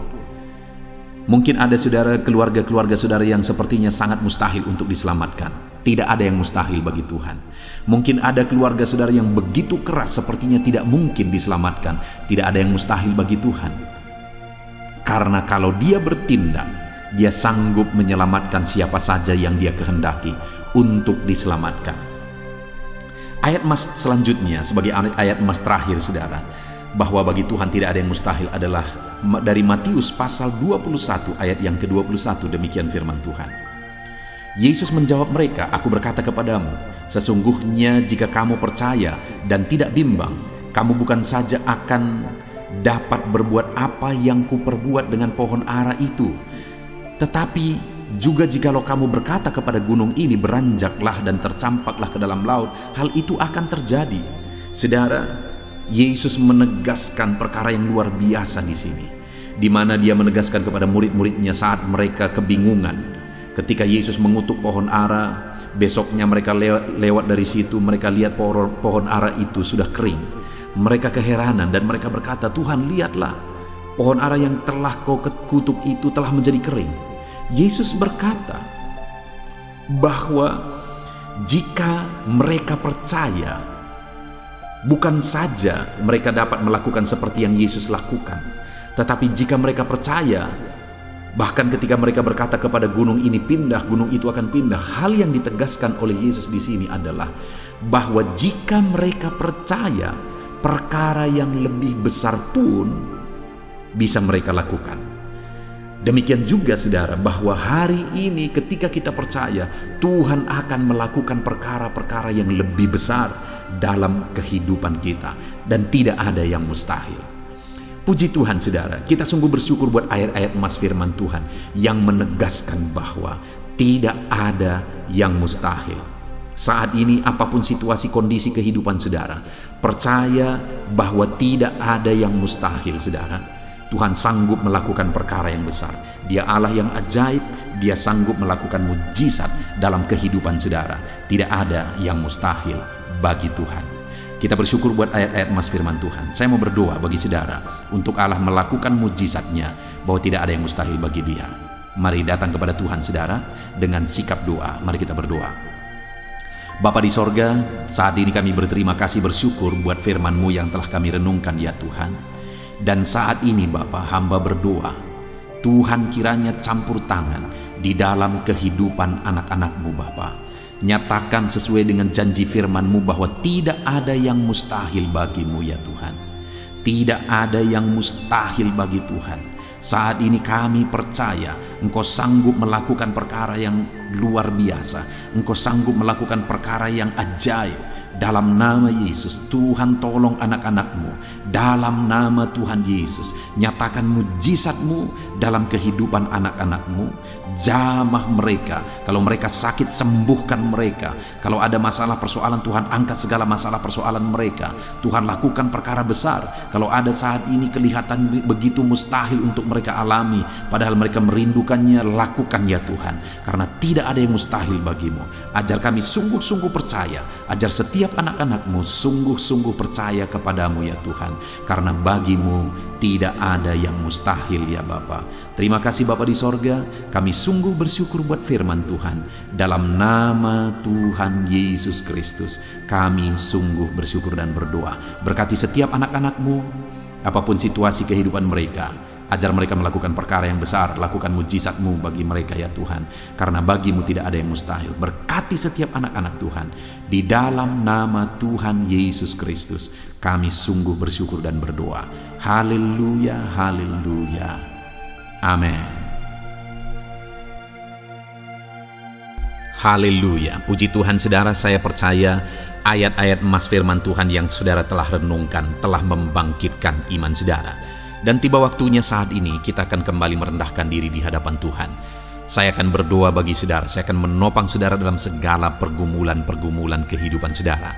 Mungkin ada saudara, keluarga-keluarga saudara yang sepertinya sangat mustahil untuk diselamatkan. Tidak ada yang mustahil bagi Tuhan. Mungkin ada keluarga saudara yang begitu keras sepertinya tidak mungkin diselamatkan. Tidak ada yang mustahil bagi Tuhan. Karena kalau Dia bertindak, Dia sanggup menyelamatkan siapa saja yang Dia kehendaki untuk diselamatkan. Ayat mas selanjutnya sebagai ayat mas terakhir saudara, bahwa bagi Tuhan tidak ada yang mustahil adalah dari Matius pasal 21 ayat yang ke-21. Demikian firman Tuhan. Yesus menjawab mereka, "Aku berkata kepadamu, sesungguhnya jika kamu percaya dan tidak bimbang, kamu bukan saja akan dapat berbuat apa yang kuperbuat dengan pohon ara itu, tetapi juga jikalau kamu berkata kepada gunung ini, beranjaklah dan tercampaklah ke dalam laut, hal itu akan terjadi." Saudara, Yesus menegaskan perkara yang luar biasa di sini, di mana Dia menegaskan kepada murid-muridnya saat mereka kebingungan. Ketika Yesus mengutuk pohon ara, besoknya mereka lewat dari situ, mereka lihat pohon ara itu sudah kering. Mereka keheranan dan mereka berkata, "Tuhan, lihatlah, pohon ara yang telah kau kutuk itu telah menjadi kering." Yesus berkata bahwa jika mereka percaya, bukan saja mereka dapat melakukan seperti yang Yesus lakukan, tetapi jika mereka percaya, bahkan ketika mereka berkata kepada gunung ini pindah, gunung itu akan pindah. Hal yang ditegaskan oleh Yesus di sini adalah bahwa jika mereka percaya, perkara yang lebih besar pun bisa mereka lakukan. Demikian juga saudara, bahwa hari ini ketika kita percaya, Tuhan akan melakukan perkara-perkara yang lebih besar dalam kehidupan kita, dan tidak ada yang mustahil. Puji Tuhan saudara, kita sungguh bersyukur buat ayat-ayat emas firman Tuhan yang menegaskan bahwa tidak ada yang mustahil. Saat ini apapun situasi kondisi kehidupan saudara, percaya bahwa tidak ada yang mustahil saudara. Tuhan sanggup melakukan perkara yang besar. Dia Allah yang ajaib, Dia sanggup melakukan mujizat dalam kehidupan saudara. Tidak ada yang mustahil bagi Tuhan. Kita bersyukur buat ayat-ayat emas firman Tuhan. Saya mau berdoa bagi saudara untuk Allah melakukan mujizatnya, bahwa tidak ada yang mustahil bagi Dia. Mari datang kepada Tuhan saudara dengan sikap doa. Mari kita berdoa. Bapa di sorga, saat ini kami berterima kasih, bersyukur buat firman-Mu yang telah kami renungkan ya Tuhan. Dan saat ini Bapa, hamba berdoa, Tuhan kiranya campur tangan di dalam kehidupan anak-anak-Mu Bapa. Nyatakan sesuai dengan janji firman-Mu bahwa tidak ada yang mustahil bagi-Mu ya Tuhan. Tidak ada yang mustahil bagi Tuhan. Saat ini kami percaya Engkau sanggup melakukan perkara yang luar biasa. Engkau sanggup melakukan perkara yang ajaib. Dalam nama Yesus, Tuhan tolong anak-anak-Mu. Dalam nama Tuhan Yesus, nyatakan mujizat-Mu dalam kehidupan anak-anak-Mu. Jamah mereka. Kalau mereka sakit, sembuhkan mereka. Kalau ada masalah persoalan, Tuhan angkat segala masalah persoalan mereka. Tuhan lakukan perkara besar. Kalau ada saat ini kelihatan begitu mustahil untuk mereka alami, padahal mereka merindukannya, lakukan ya Tuhan. Karena tidak ada yang mustahil bagi-Mu. Ajar kami sungguh-sungguh percaya. Ajar setiap anak-anak-Mu sungguh-sungguh percaya kepadamu ya Tuhan. Karena bagi-Mu tidak ada yang mustahil ya Bapa. Terima kasih Bapa di sorga. Kami sungguh bersyukur buat firman Tuhan. Dalam nama Tuhan Yesus Kristus, kami sungguh bersyukur dan berdoa. Berkati setiap anak-anak-Mu, apapun situasi kehidupan mereka. Ajar mereka melakukan perkara yang besar. Lakukan mujizat-Mu bagi mereka ya Tuhan. Karena bagi-Mu tidak ada yang mustahil. Berkati setiap anak-anak Tuhan. Di dalam nama Tuhan Yesus Kristus, kami sungguh bersyukur dan berdoa. Haleluya, haleluya. Amin. Haleluya. Puji Tuhan saudara, saya percaya ayat-ayat emas firman Tuhan yang saudara telah renungkan telah membangkitkan iman saudara. Dan tiba waktunya saat ini kita akan kembali merendahkan diri di hadapan Tuhan. Saya akan berdoa bagi saudara. Saya akan menopang saudara dalam segala pergumulan-pergumulan kehidupan saudara.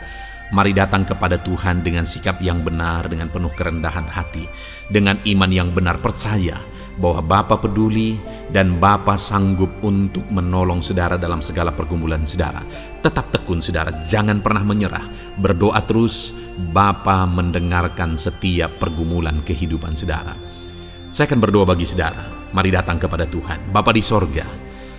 Mari datang kepada Tuhan dengan sikap yang benar, dengan penuh kerendahan hati, dengan iman yang benar, percaya bahwa Bapa peduli dan Bapa sanggup untuk menolong saudara dalam segala pergumulan saudara. Tetap tekun saudara, jangan pernah menyerah. Berdoa terus, Bapa mendengarkan setiap pergumulan kehidupan saudara. Saya akan berdoa bagi saudara. Mari datang kepada Tuhan. Bapa di sorga,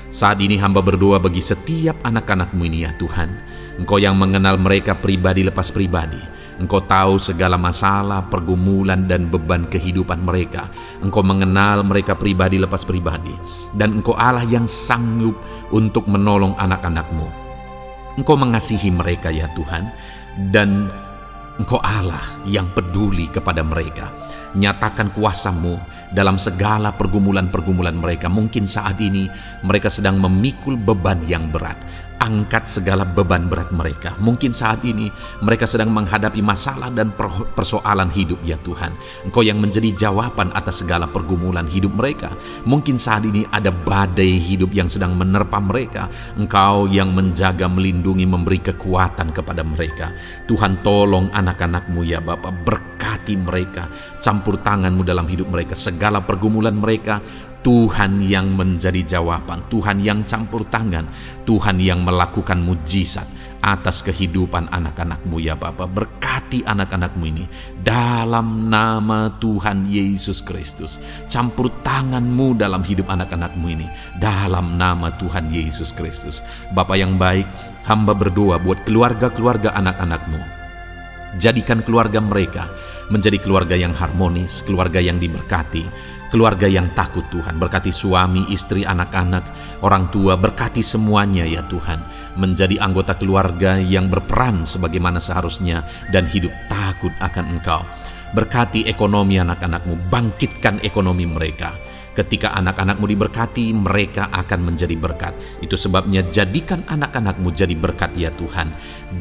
saat ini hamba berdoa bagi setiap anak-anak-Mu ini ya Tuhan. Engkau yang mengenal mereka pribadi lepas pribadi. Engkau tahu segala masalah, pergumulan, dan beban kehidupan mereka. Engkau mengenal mereka pribadi lepas pribadi. Dan Engkau Allah yang sanggup untuk menolong anak-anak-Mu. Engkau mengasihi mereka ya Tuhan. Dan Engkau Allah yang peduli kepada mereka. Nyatakan kuasa-Mu dalam segala pergumulan-pergumulan mereka. Mungkin saat ini mereka sedang memikul beban yang berat. Angkat segala beban berat mereka. Mungkin saat ini mereka sedang menghadapi masalah dan persoalan hidup ya Tuhan. Engkau yang menjadi jawaban atas segala pergumulan hidup mereka. Mungkin saat ini ada badai hidup yang sedang menerpa mereka. Engkau yang menjaga, melindungi, memberi kekuatan kepada mereka. Tuhan tolong anak-anak-Mu ya Bapa. Berkati mereka. Campur tangan-Mu dalam hidup mereka. Segala pergumulan mereka, Tuhan yang menjadi jawaban, Tuhan yang campur tangan, Tuhan yang melakukan mujizat atas kehidupan anak-anak-Mu ya Bapa. Berkati anak-anak-Mu ini dalam nama Tuhan Yesus Kristus. Campur tangan-Mu dalam hidup anak-anak-Mu ini dalam nama Tuhan Yesus Kristus. Bapa yang baik, hamba berdoa buat keluarga-keluarga anak-anak-Mu. Jadikan keluarga mereka menjadi keluarga yang harmonis, keluarga yang diberkati, keluarga yang takut Tuhan. Berkati suami, istri, anak-anak, orang tua, berkati semuanya ya Tuhan. Menjadi anggota keluarga yang berperan sebagaimana seharusnya dan hidup takut akan Engkau. Berkati ekonomi anak-anak-Mu, bangkitkan ekonomi mereka. Ketika anak-anak-Mu diberkati, mereka akan menjadi berkat. Itu sebabnya jadikan anak-anak-Mu jadi berkat ya Tuhan.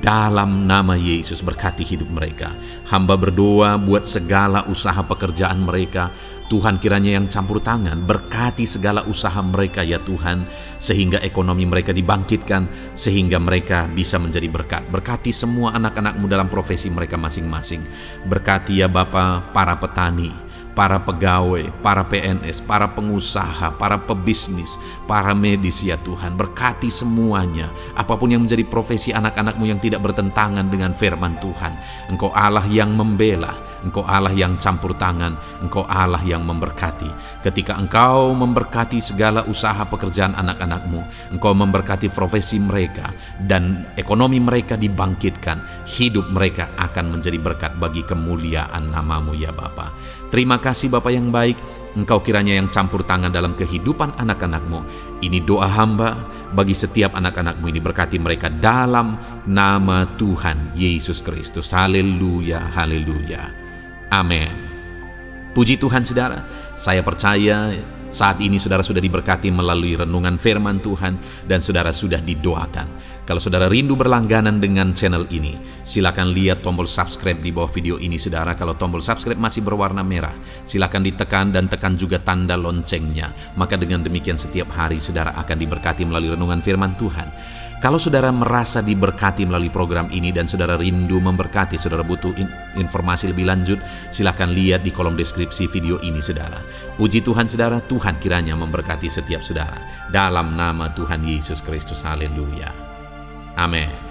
Dalam nama Yesus berkati hidup mereka. Hamba berdoa buat segala usaha pekerjaan mereka. Tuhan kiranya yang campur tangan, berkati segala usaha mereka ya Tuhan. Sehingga ekonomi mereka dibangkitkan, sehingga mereka bisa menjadi berkat. Berkati semua anak-anak-Mu dalam profesi mereka masing-masing. Berkati ya Bapa para petani, para pegawai, para PNS, para pengusaha, para pebisnis, para medis ya Tuhan. Berkati semuanya, apapun yang menjadi profesi anak-anak-Mu yang tidak bertentangan dengan firman Tuhan. Engkau Allah yang membela, Engkau Allah yang campur tangan, Engkau Allah yang memberkati. Ketika Engkau memberkati segala usaha pekerjaan anak-anak-Mu, Engkau memberkati profesi mereka dan ekonomi mereka dibangkitkan, hidup mereka akan menjadi berkat bagi kemuliaan nama-Mu ya Bapa. Terima kasih Bapa yang baik, Engkau kiranya yang campur tangan dalam kehidupan anak-anak-Mu. Ini doa hamba bagi setiap anak-anak-Mu ini, berkati mereka dalam nama Tuhan Yesus Kristus. Haleluya, haleluya. Amin. Puji Tuhan saudara, saya percaya saat ini saudara sudah diberkati melalui renungan firman Tuhan dan saudara sudah didoakan. Kalau saudara rindu berlangganan dengan channel ini, silakan lihat tombol subscribe di bawah video ini saudara. Kalau tombol subscribe masih berwarna merah, silakan ditekan dan tekan juga tanda loncengnya. Maka dengan demikian setiap hari saudara akan diberkati melalui renungan firman Tuhan. Kalau saudara merasa diberkati melalui program ini dan saudara rindu memberkati, saudara butuh informasi lebih lanjut, silakan lihat di kolom deskripsi video ini saudara. Puji Tuhan saudara, Tuhan kiranya memberkati setiap saudara. Dalam nama Tuhan Yesus Kristus, haleluya. Amin.